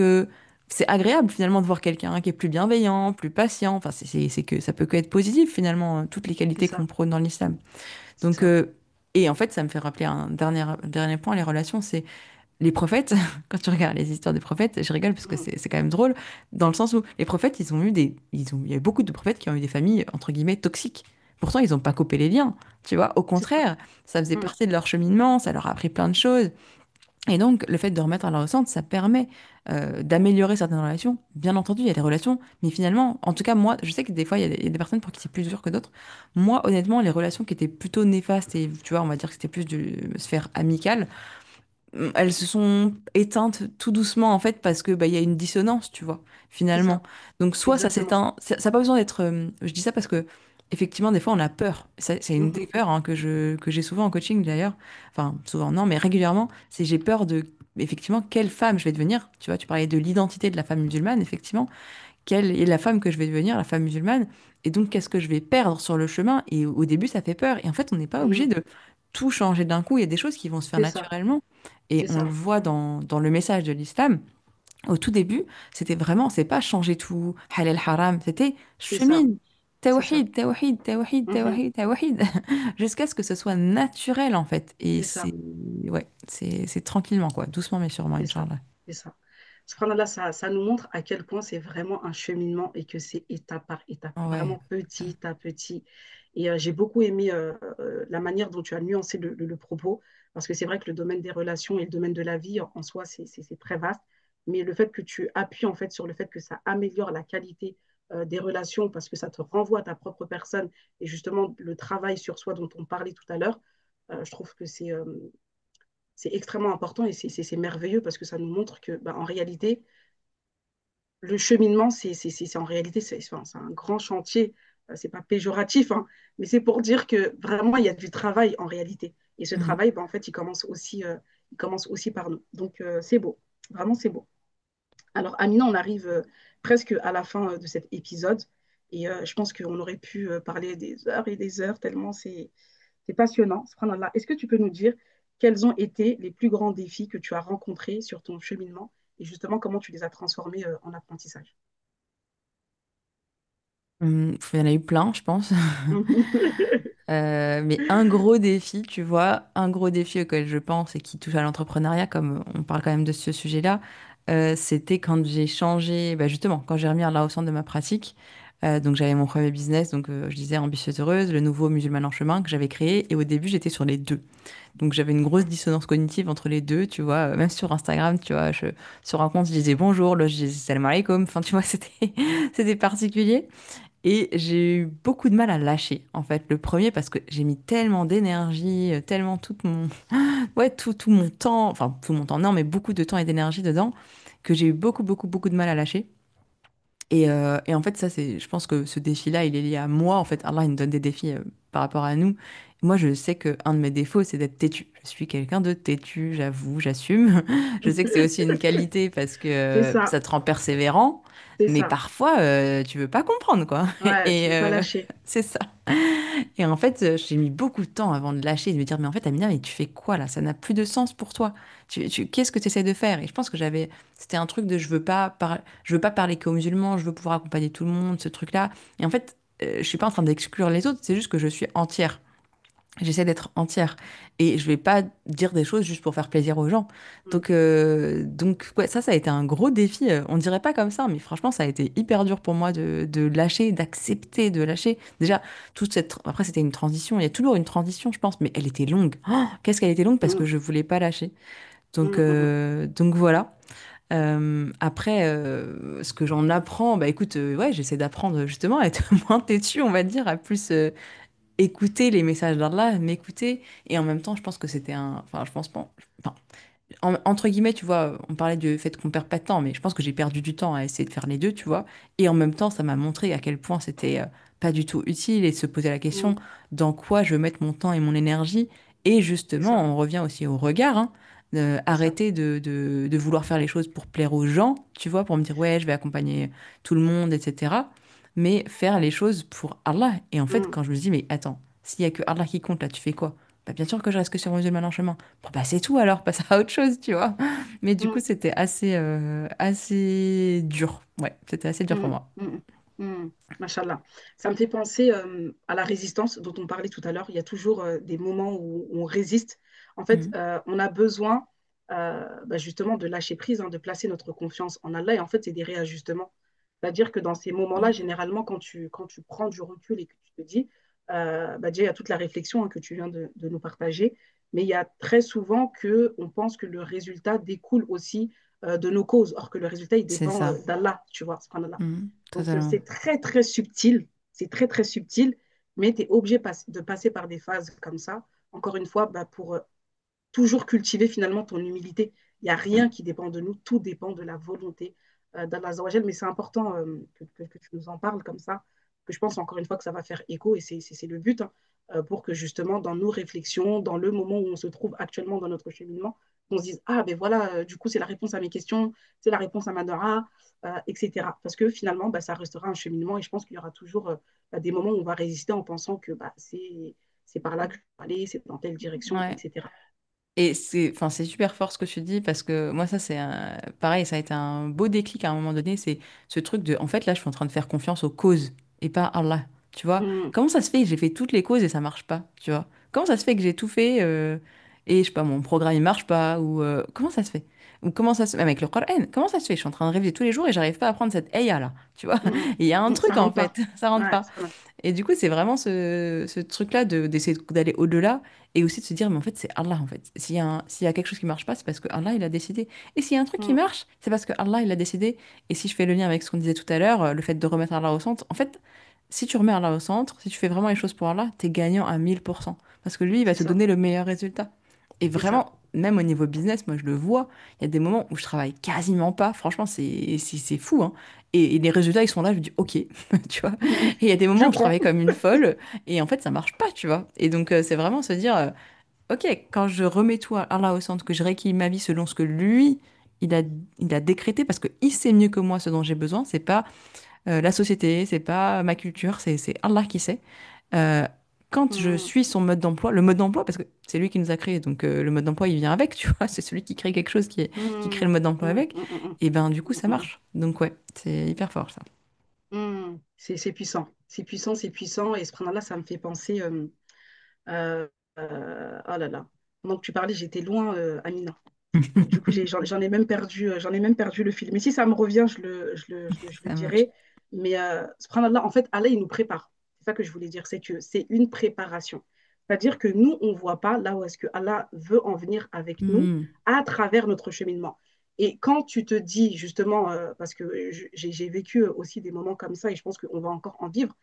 c'est agréable finalement de voir quelqu'un qui est plus bienveillant, plus patient. Enfin, c'est que ça peut que être positif finalement, toutes les C'est qualités ça, qu'on prône dans l'islam. c'est Donc, ça. et en fait, ça me fait rappeler un dernier point, les relations, c'est les prophètes. Quand tu regardes les histoires des prophètes, je rigole parce que Mmh, c'est quand même drôle, dans le sens où les prophètes, il y a eu beaucoup de prophètes qui ont eu des familles, entre guillemets, toxiques. Pourtant, ils n'ont pas coupé les liens, tu vois. Au c'est ça. contraire, ça faisait Mmh, partie de leur cheminement, ça leur a appris plein de choses. Et donc, le fait de remettre à leur centre, ça permet d'améliorer certaines relations. Bien entendu, il y a des relations, mais finalement, en tout cas, moi, je sais que des fois, il y a des personnes pour qui c'est plus dur que d'autres. Moi, honnêtement, les relations qui étaient plutôt néfastes, et tu vois, on va dire que c'était plus de sphère amicale, elles se sont éteintes tout doucement, en fait, parce que bah, il y a une dissonance, tu vois, c'est finalement. ça, Donc, soit ça exactement. s'éteint, ça n'a pas besoin d'être. Je dis ça parce que, effectivement, des fois, on a peur. C'est une des Mmh, peurs hein, que j'ai souvent en coaching, d'ailleurs. Enfin, souvent, non, mais régulièrement, c'est j'ai peur de, effectivement, quelle femme je vais devenir. Tu vois, tu parlais de l'identité de la femme musulmane, effectivement. Quelle est la femme que je vais devenir, la femme musulmane? Et donc, qu'est-ce que je vais perdre sur le chemin? Et au début, ça fait peur. Et en fait, on n'est pas obligé mmh, tout changer d'un coup. Il y a des choses qui vont se faire c'est ça, naturellement. Et c'est on le ça, voit dans le message de l'islam. Au tout début, c'était vraiment, c'est pas changer tout, halal haram, c'était c'est ça, chemine. c'est ça. Tawhid, tawhid, tawhid, Mhm. tawhid, tawhid, jusqu'à ce que ce soit naturel en fait. Et C'est ça, ouais, c'est tranquillement quoi, doucement mais sûrement, c'est ça, Inch'Allah. c'est ça. Subhanallah, ça nous montre à quel point c'est vraiment un cheminement et que c'est étape par étape, Ouais. vraiment petit à petit. Et j'ai beaucoup aimé la manière dont tu as nuancé le propos, parce que c'est vrai que le domaine des relations et le domaine de la vie en soi, c'est très vaste. Mais le fait que tu appuies en fait sur le fait que ça améliore la qualité des relations, parce que ça te renvoie à ta propre personne, et justement le travail sur soi dont on parlait tout à l'heure, je trouve que c'est extrêmement important et c'est merveilleux parce que ça nous montre que, bah, en réalité, le cheminement, en réalité, enfin, c'est un grand chantier. C'est pas péjoratif, hein, mais c'est pour dire que vraiment, il y a du travail en réalité. Et ce Mhm. travail, bah, en fait, il commence aussi par nous. Donc, c'est beau. Vraiment, c'est beau. Alors, Amina, on arrive presque à la fin de cet épisode. Et je pense qu'on aurait pu parler des heures et des heures, tellement c'est passionnant. Subhanallah. Est-ce que tu peux nous dire quels ont été les plus grands défis que tu as rencontrés sur ton cheminement et justement comment tu les as transformés en apprentissage? Il y en a eu plein, je pense. Mais un gros défi, tu vois, un gros défi auquel je pense et qui touche à l'entrepreneuriat, comme on parle quand même de ce sujet-là, c'était quand j'ai changé, bah justement, quand j'ai remis Allah au centre de ma pratique. Donc j'avais mon premier business, donc je disais Ambitieuse Heureuse, le nouveau Musulman en chemin que j'avais créé, et au début j'étais sur les deux. Donc j'avais une grosse dissonance cognitive entre les deux, tu vois, même sur Instagram, tu vois, sur un compte je disais bonjour, là je disais salam alaikum, enfin tu vois, c'était particulier. Et j'ai eu beaucoup de mal à lâcher, en fait. Le premier, parce que j'ai mis tellement d'énergie, tellement ouais, tout mon temps, enfin, tout mon temps, non, mais beaucoup de temps et d'énergie dedans, que j'ai eu beaucoup, beaucoup, beaucoup de mal à lâcher. Et en fait, ça, je pense que ce défi-là, il est lié à moi. En fait, Allah, il me donne des défis par rapport à nous. Moi, je sais que un de mes défauts, c'est d'être têtu. Je suis quelqu'un de têtu, j'avoue, j'assume. Je sais que c'est aussi une qualité parce que C'est ça, ça te rend persévérant, c'est mais ça. parfois, tu veux pas comprendre, quoi. Ouais, tu Et veux pas lâcher. c'est ça. Et en fait, j'ai mis beaucoup de temps avant de lâcher, de me dire, mais en fait, Amina, mais tu fais quoi là? Ça n'a plus de sens pour toi. Qu'est-ce que tu essaies de faire? Et je pense que c'était un truc de je veux pas parler qu'aux musulmans, je veux pouvoir accompagner tout le monde, ce truc-là. Et en fait, je suis pas en train d'exclure les autres, c'est juste que je suis entière. J'essaie d'être entière et je vais pas dire des choses juste pour faire plaisir aux gens. Mm, Donc ouais, ça a été un gros défi. On dirait pas comme ça, mais franchement, ça a été hyper dur pour moi de lâcher, d'accepter de lâcher. Déjà, après, c'était une transition. Il y a toujours une transition, je pense, mais elle était longue. Oh, qu'est-ce qu'elle était longue parce que mm, je voulais pas lâcher. mm. Donc voilà. Après, ce que j'en apprends, bah écoute, ouais, j'essaie d'apprendre justement à être moins têtue, on va dire, à plus écouter les messages d'Allah, m'écouter. Et en même temps, je pense que c'était un. Enfin, je pense pas. Enfin, entre guillemets, tu vois, on parlait du fait qu'on perd pas de temps, mais je pense que j'ai perdu du temps à essayer de faire les deux, tu vois. Et en même temps, ça m'a montré à quel point c'était pas du tout utile et de se poser la question Mm. dans quoi je veux mettre mon temps et mon énergie. Et C'est justement, ça, on revient aussi au regard, hein. c'est ça. Arrêter de vouloir faire les choses pour plaire aux gens, tu vois, pour me dire, ouais, je vais accompagner tout le monde, etc. Mais faire les choses pour Allah. Et en fait, Mm, quand je me dis, mais attends, s'il y a que Allah qui compte, là, tu fais quoi? Bah, bien sûr que je reste que sur mon musulman en chemin. Bon, bah, c'est tout alors, passe à autre chose, tu vois. Mais du coup, mm. c'était assez dur. Ouais, c'était assez dur pour Mm, moi. mm, mm. Machallah. Ça me fait penser à la résistance dont on parlait tout à l'heure. Il y a toujours des moments où on résiste. En fait, Mhm. on a besoin bah, justement de lâcher prise, hein, de placer notre confiance en Allah. Et en fait, c'est des réajustements. C'est-à-dire que dans ces moments-là, généralement, quand tu prends du recul et que tu te dis, bah, déjà, il y a toute la réflexion hein, que tu viens de nous partager, mais il y a très souvent qu'on pense que le résultat découle aussi de nos causes, or que le résultat, il C'est dépend ça. d'Allah, tu vois, subhanallah. Mhm. Donc, Totalement. c'est très, très subtil, c'est très, très subtil, mais tu es obligé de passer par des phases comme ça, encore une fois, bah, pour toujours cultiver finalement ton humilité. Il n'y a Mhm. rien qui dépend de nous, tout dépend de la volonté d'Allah Azzawajal, mais c'est important que tu nous en parles comme ça, que je pense encore une fois que ça va faire écho, et c'est le but, hein, pour que justement dans nos réflexions, dans le moment où on se trouve actuellement dans notre cheminement, on se dise, ah ben voilà, du coup c'est la réponse à mes questions, c'est la réponse à ma dora, etc. Parce que finalement, bah, ça restera un cheminement, et je pense qu'il y aura toujours des moments où on va résister en pensant que bah, c'est par là que je veux aller, c'est dans telle direction, Ouais. etc. Et enfin, c'est super fort ce que tu dis parce que moi, ça, pareil, ça a été un beau déclic à un moment donné. C'est ce truc de, en fait, là, je suis en train de faire confiance aux causes et pas à Allah. Tu vois? Mm, Comment ça se fait que j'ai fait toutes les causes et ça marche pas? Tu vois? Comment ça se fait que j'ai tout fait et je sais pas, mon programme il marche pas? Ou comment ça se fait? Ou comment ça se fait? Même avec le Coran, comment ça se fait? Je suis en train de réviser tous les jours et j'arrive pas à apprendre cette ayah là. Tu vois? mm, Et il y a un Ça truc en rentre fait, pas. ça rentre Ouais, pas. Et du coup, c'est vraiment ce truc-là d'essayer d'aller au-delà et aussi de se dire, mais en fait, c'est Allah, en fait. S'il y a quelque chose qui marche pas, c'est parce que Allah, il a décidé. Et s'il y a un truc qui mm, marche, c'est parce que Allah, il a décidé. Et si je fais le lien avec ce qu'on disait tout à l'heure, le fait de remettre Allah au centre, en fait, si tu remets Allah au centre, si tu fais vraiment les choses pour Allah, t'es gagnant à 1000%. Parce que lui, il va c'est te ça, donner le meilleur résultat. Et c'est ça. vraiment, même au niveau business, moi, je le vois. Il y a des moments où je travaille quasiment pas. Franchement, c'est fou, hein. Et les résultats, ils sont là, je me dis, OK, tu vois. Mm, Et il y a des Je moments où je crois. travaille comme une folle et en fait, ça marche pas, tu vois. Et donc, c'est vraiment se dire, OK, quand je remets tout à Allah au centre, que je rééquilibre ma vie selon ce que lui, il a, il a décrété, parce qu'il sait mieux que moi ce dont j'ai besoin, c'est pas la société, c'est pas ma culture, c'est Allah qui sait. Euh, Quand je Mm, suis son mode d'emploi, le mode d'emploi, parce que c'est lui qui nous a créé, donc le mode d'emploi, il vient avec, tu vois, c'est celui qui crée quelque chose qui crée le mm, mode d'emploi mm, avec, mm, mm, et ben du coup, mm, ça mm, marche. Donc ouais, c'est hyper fort ça. C'est puissant. C'est puissant, c'est puissant. Et ce là ça me fait penser. Euh, oh là là. Pendant que tu parlais, j'étais loin, Amina. Du coup, j'en ai même perdu le fil. Mais si ça me revient, je le Ça marche. dirai. Mais subhanallah, en fait, Allah, il nous prépare. C'est ça que je voulais dire, c'est que c'est une préparation. C'est-à-dire que nous, on ne voit pas là où est-ce que Allah veut en venir avec nous Hmm, à travers notre cheminement. Et quand tu te dis, justement, parce que j'ai vécu aussi des moments comme ça, et je pense qu'on va encore en vivre,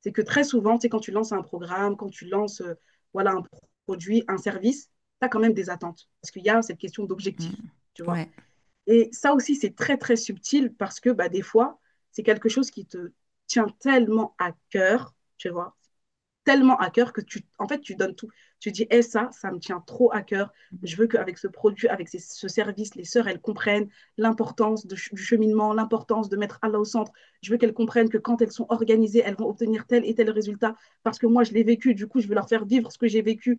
c'est que très souvent, tu sais, quand tu lances un programme, quand tu lances voilà, un produit, un service, tu as quand même des attentes. Parce qu'il y a cette question hmm. d'objectif, tu vois. Ouais. Et ça aussi, c'est très, très subtil parce que bah, des fois, c'est quelque chose qui te tient tellement à cœur, tu vois, tellement à cœur que en fait, tu donnes tout. Tu dis, eh, ça me tient trop à cœur. Je veux qu'avec ce produit, avec ce service, les sœurs, elles comprennent l'importance du cheminement, l'importance de mettre Allah au centre. Je veux qu'elles comprennent que quand elles sont organisées, elles vont obtenir tel et tel résultat parce que moi, je l'ai vécu. Du coup, je veux leur faire vivre ce que j'ai vécu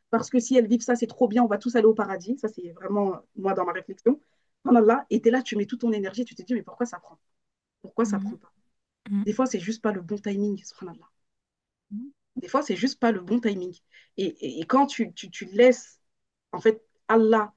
parce que si elles vivent ça, c'est trop bien, on va tous aller au paradis. Ça, c'est vraiment moi dans ma réflexion. Là, et tu es là, tu mets toute ton énergie, tu te dis, mais pourquoi ça prend? Pourquoi ça Hmm, prend pas? hmm, Des fois, c'est juste pas le bon timing, subhanallah. hmm, Des fois, c'est juste pas le bon timing. Et quand tu laisses, en fait, Allah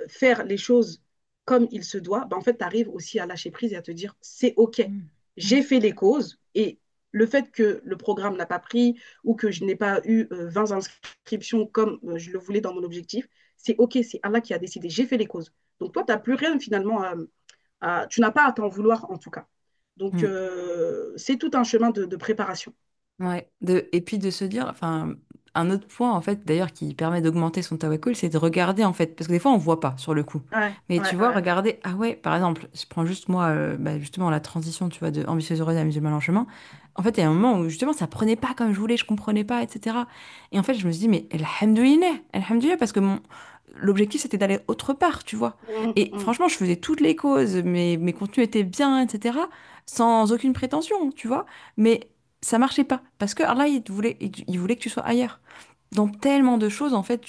faire les choses comme il se doit, ben, en fait, tu arrives aussi à lâcher prise et à te dire, c'est OK. hmm, hmm, J'ai fait les causes et le fait que le programme n'a pas pris ou que je n'ai pas eu 20 inscriptions comme je le voulais dans mon objectif, c'est OK, c'est Allah qui a décidé. J'ai fait les causes. Donc toi, tu n'as plus rien finalement tu n'as pas à t'en vouloir en tout cas. Donc hmm. c'est tout un chemin de préparation. Ouais, et puis de se dire, enfin, un autre point en fait, d'ailleurs, qui permet d'augmenter son tawakkul, c'est de regarder en fait, parce que des fois on voit pas sur le coup. Ouais, Mais ouais, tu vois, ouais. regarder, ah ouais, par exemple, je prends juste moi, bah, justement, la transition, tu vois, de ambitieuse heureuse à musulmane en chemin. En fait, il y a un moment où justement ça prenait pas comme je voulais, je comprenais pas, etc. Et en fait, je me suis dit, mais alhamdoulilah, alhamdoulilah, parce que l'objectif c'était d'aller autre part, tu vois. Mm, Et mm, franchement, je faisais toutes les causes, mes contenus étaient bien, etc. Sans aucune prétention, tu vois. Mais ça marchait pas parce que Allah il voulait que tu sois ailleurs dans tellement de choses en fait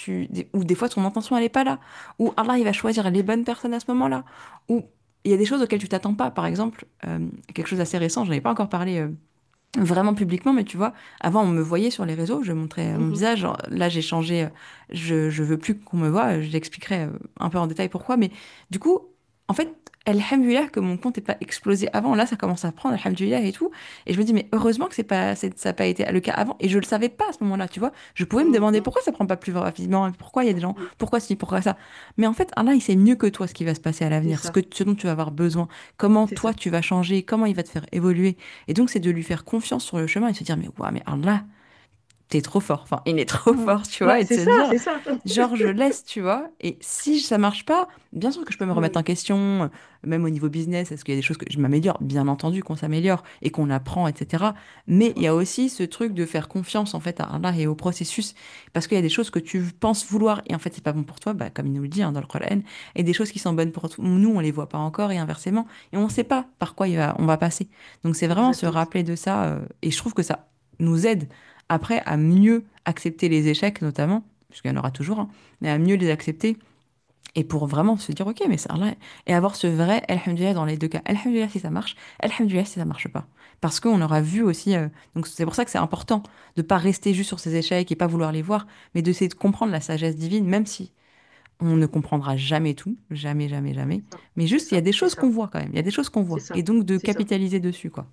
ou des fois ton intention elle est pas là ou Allah il va choisir les bonnes personnes à ce moment-là ou il y a des choses auxquelles tu t'attends pas par exemple quelque chose d'assez récent, j'en avais pas encore parlé vraiment publiquement, mais tu vois, avant on me voyait sur les réseaux, je montrais mon mhm, visage. Genre, là j'ai changé, je veux plus qu'on me voit, je l'expliquerai un peu en détail pourquoi, mais du coup, en fait, alhamdoulilah que mon compte n'ait pas explosé avant, là ça commence à prendre, alhamdoulilah et tout, et je me dis, mais heureusement que ça n'a pas été le cas avant, et je le savais pas à ce moment-là, tu vois, je pouvais me mm, demander mm, pourquoi ça prend pas plus rapidement, pourquoi il y a des gens, mm. pourquoi ci, pourquoi ça, mais en fait, Allah il sait mieux que toi ce qui va se passer à C'est l'avenir, ça, ce dont tu vas avoir besoin, comment c'est ça. toi tu vas changer, comment il va te faire évoluer. Et donc, c'est de lui faire confiance sur le chemin et se dire, mais ouais, mais Allah, t'es trop fort. Enfin, il est trop Mm. fort, tu vois, Ouais, et de c'est se ça, dire, c'est ça. genre, je laisse, tu vois. Et si ça marche pas, bien sûr que je peux me remettre Mm, en question, même au niveau business, est-ce qu'il y a des choses que je m'améliore? Bien entendu qu'on s'améliore et qu'on apprend, etc. Mais il y a aussi ce truc de faire confiance, en fait, à Allah et au processus, parce qu'il y a des choses que tu penses vouloir et en fait, c'est pas bon pour toi, bah, comme il nous le dit hein, dans le Coran, et des choses qui sont bonnes pour nous, on les voit pas encore et inversement, et on sait pas par quoi on va passer. Donc, c'est vraiment se exactement. rappeler de ça, et je trouve que ça nous aide après à mieux accepter les échecs notamment, puisqu'il y en aura toujours, hein, mais à mieux les accepter et pour vraiment se dire, ok, mais ça là, et avoir ce vrai Alhamdulillah dans les deux cas. Alhamdulillah si ça marche, Alhamdulillah si ça marche pas. Parce qu'on aura vu aussi, donc c'est pour ça que c'est important de pas rester juste sur ces échecs et pas vouloir les voir, mais d'essayer de comprendre la sagesse divine, même si on ne comprendra jamais tout, jamais, jamais, jamais. C'est ça, Mais c'est juste, il y a ça, des c'est choses qu'on ça, voit quand même, il y a des choses qu'on c'est voit. Et ça, donc de c'est ça. capitaliser dessus, quoi.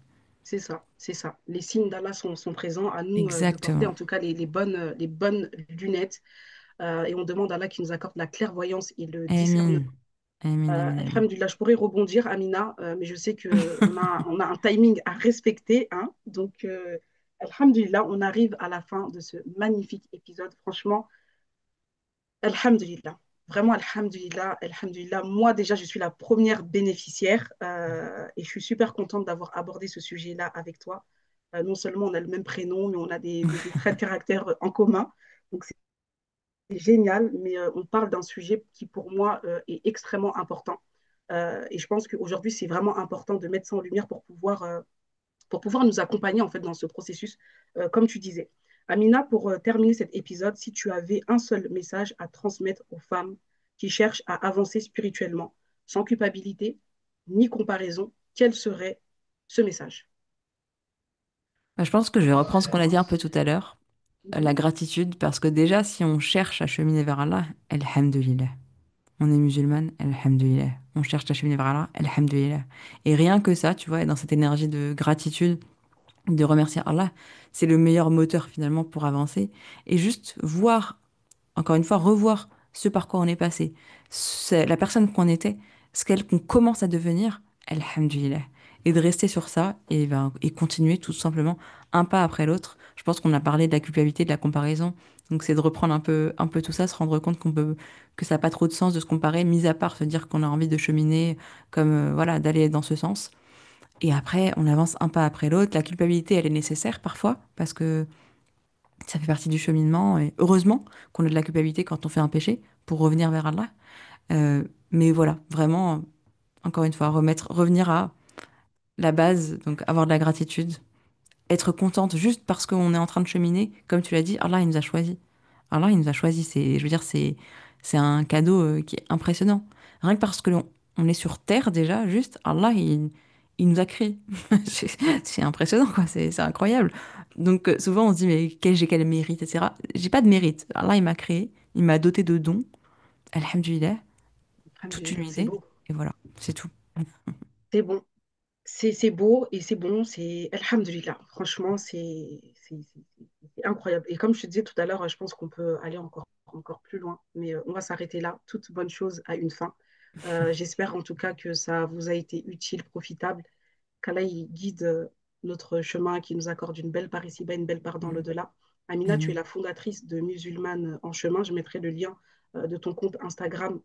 C'est ça, c'est ça. Les signes d'Allah sont présents. À nous de porter Exactement. en tout cas les bonnes lunettes. Et on demande à Allah qui nous accorde la clairvoyance et le discernement. Amin. Amin, amin, amin. Alhamdulillah, je pourrais rebondir, Amina, mais je sais qu'on a un timing à respecter. Hein. Donc, Alhamdulillah, on arrive à la fin de ce magnifique épisode. Franchement, Alhamdulillah. Vraiment, Alhamdulillah, Alhamdulillah. Moi, déjà, je suis la première bénéficiaire et je suis super contente d'avoir abordé ce sujet-là avec toi. Non seulement on a le même prénom, mais on a des traits de caractère en commun. Donc, c'est génial, mais on parle d'un sujet qui, pour moi, est extrêmement important. Et je pense qu'aujourd'hui, c'est vraiment important de mettre ça en lumière pour pouvoir nous accompagner en fait dans ce processus, comme tu disais. Amina, pour terminer cet épisode, si tu avais un seul message à transmettre aux femmes qui cherchent à avancer spirituellement, sans culpabilité ni comparaison, quel serait ce message? Bah, je pense que je vais reprendre ce qu'on a dit un peu tout à l'heure, Mhm. la gratitude, parce que déjà, si on cherche à cheminer vers Allah, alhamdulillah. On est musulmane, alhamdulillah. On cherche à cheminer vers Allah, alhamdulillah. Et rien que ça, tu vois, dans cette énergie de gratitude, de remercier Allah, c'est le meilleur moteur finalement pour avancer. Et juste voir, encore une fois, revoir ce par quoi on est passé, la personne qu'on était, ce qu'on commence à devenir, alhamdulillah. Et de rester sur ça et, ben, et continuer tout simplement un pas après l'autre. Je pense qu'on a parlé de la culpabilité, de la comparaison. Donc c'est de reprendre un peu tout ça, se rendre compte que ça n'a pas trop de sens de se comparer, mis à part se dire qu'on a envie de cheminer, comme voilà, d'aller dans ce sens. Et après, on avance un pas après l'autre. La culpabilité, elle est nécessaire parfois, parce que ça fait partie du cheminement. Et heureusement qu'on a de la culpabilité quand on fait un péché pour revenir vers Allah. Mais voilà, vraiment, encore une fois, revenir à la base, donc avoir de la gratitude, être contente juste parce qu'on est en train de cheminer. Comme tu l'as dit, Allah, il nous a choisis. Allah, il nous a choisis. Je veux dire, c'est un cadeau qui est impressionnant. Rien que parce que on est sur Terre déjà, juste, Allah, il nous a créés. C'est impressionnant, quoi. C'est incroyable. Donc, souvent, on se dit, mais j'ai quel mérite, etc. J'ai pas de mérite. Allah, il m'a créé. Il m'a doté de dons. Alhamdulillah. Toute Alhamdulillah, c'est illuminée. beau. Et voilà, c'est tout. C'est bon. C'est beau et c'est bon, c'est Alhamdulillah. Franchement, c'est incroyable. Et comme je te disais tout à l'heure, je pense qu'on peut aller encore plus loin, mais on va s'arrêter là. Toute bonne chose a une fin. J'espère en tout cas que ça vous a été utile, profitable, qu'Allah il guide notre chemin, qui nous accorde une belle part ici-bas, une belle part dans Mm. l'au-delà. Amina, tu es Amin. la fondatrice de Musulmanes en chemin. Je mettrai le lien de ton compte Instagram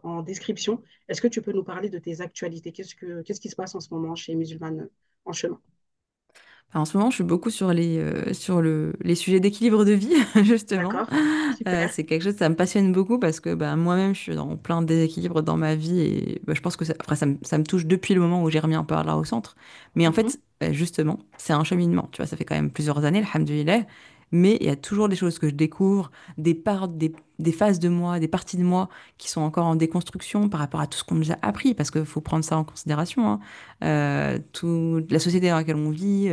en description. Est-ce que tu peux nous parler de tes actualités? Qu'est-ce qui se passe en ce moment chez Musulmanes en chemin? En ce moment, je suis beaucoup sur les sujets d'équilibre de vie, justement. D'accord? Super. C'est quelque chose, ça me passionne beaucoup parce que bah, moi-même, je suis dans plein de déséquilibres dans ma vie et bah, je pense que après, ça me touche depuis le moment où j'ai remis un peu Allah au centre. Mais en Mhm. fait, justement, c'est un cheminement. Tu vois, ça fait quand même plusieurs années, alhamdoulilah. Mais il y a toujours des choses que je découvre, des phases de moi, des parties de moi qui sont encore en déconstruction par rapport à tout ce qu'on nous a appris, parce qu'il faut prendre ça en considération, hein. Toute la société dans laquelle on vit,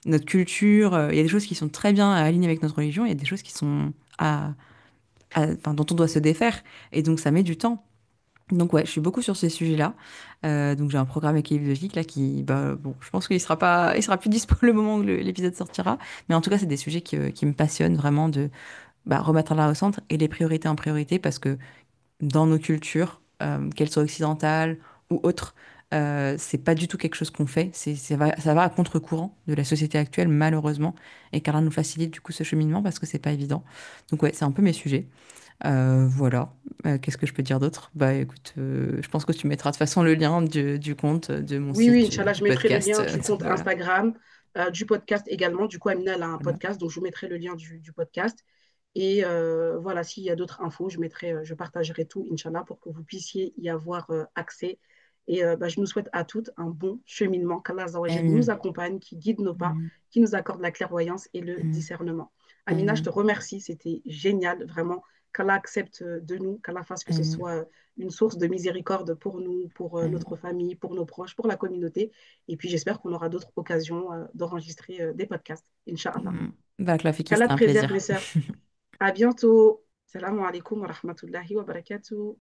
notre culture. Il y a des choses qui sont très bien alignées avec notre religion, il y a des choses qui sont enfin, dont on doit se défaire. Et donc, ça met du temps. Donc, ouais, je suis beaucoup sur ces sujets-là. Donc, j'ai un programme équilibre là qui, bah, bon, je pense il sera plus dispo le moment où l'épisode sortira. Mais en tout cas, c'est des sujets qui me passionnent vraiment de bah, remettre là au centre et les priorités en priorité parce que dans nos cultures, qu'elles soient occidentales ou autres. C'est pas du tout quelque chose qu'on fait. Ça va à contre-courant de la société actuelle, malheureusement. Et Carla nous facilite du coup ce cheminement parce que c'est pas évident. Donc, ouais, c'est un peu mes sujets. Voilà. Qu'est-ce que je peux dire d'autre? Bah, écoute, je pense que tu mettras de toute façon le lien du compte, de mon Oui, oui, site, Inch'Allah, du je mettrai le podcast. lien du compte Voilà. Instagram, du podcast également. Du coup, Amina, elle a un Voilà. podcast, donc je vous mettrai le lien du podcast. Et voilà, s'il y a d'autres infos, je partagerai tout, Inch'Allah, pour que vous puissiez y avoir accès. Et bah, je nous souhaite à toutes un bon cheminement, qu'Allah Azza wa Jal nous Amin. accompagne, qui guide nos pas, Amin. qui nous accorde la clairvoyance et le Amin. discernement. Amina, je te Amen. remercie, c'était génial, vraiment. Qu'Allah accepte de nous, qu'Allah fasse que ce Amen. soit une source de miséricorde pour nous, pour Amen. notre famille, pour nos proches, pour la communauté. Et puis j'espère qu'on aura d'autres occasions d'enregistrer des podcasts, Inch'Allah. Barakallahu fiki, Qu'Allah c'était un préserve plaisir. mes sœurs. À bientôt. Salam alaikum wa rahmatullahi wa barakatuh.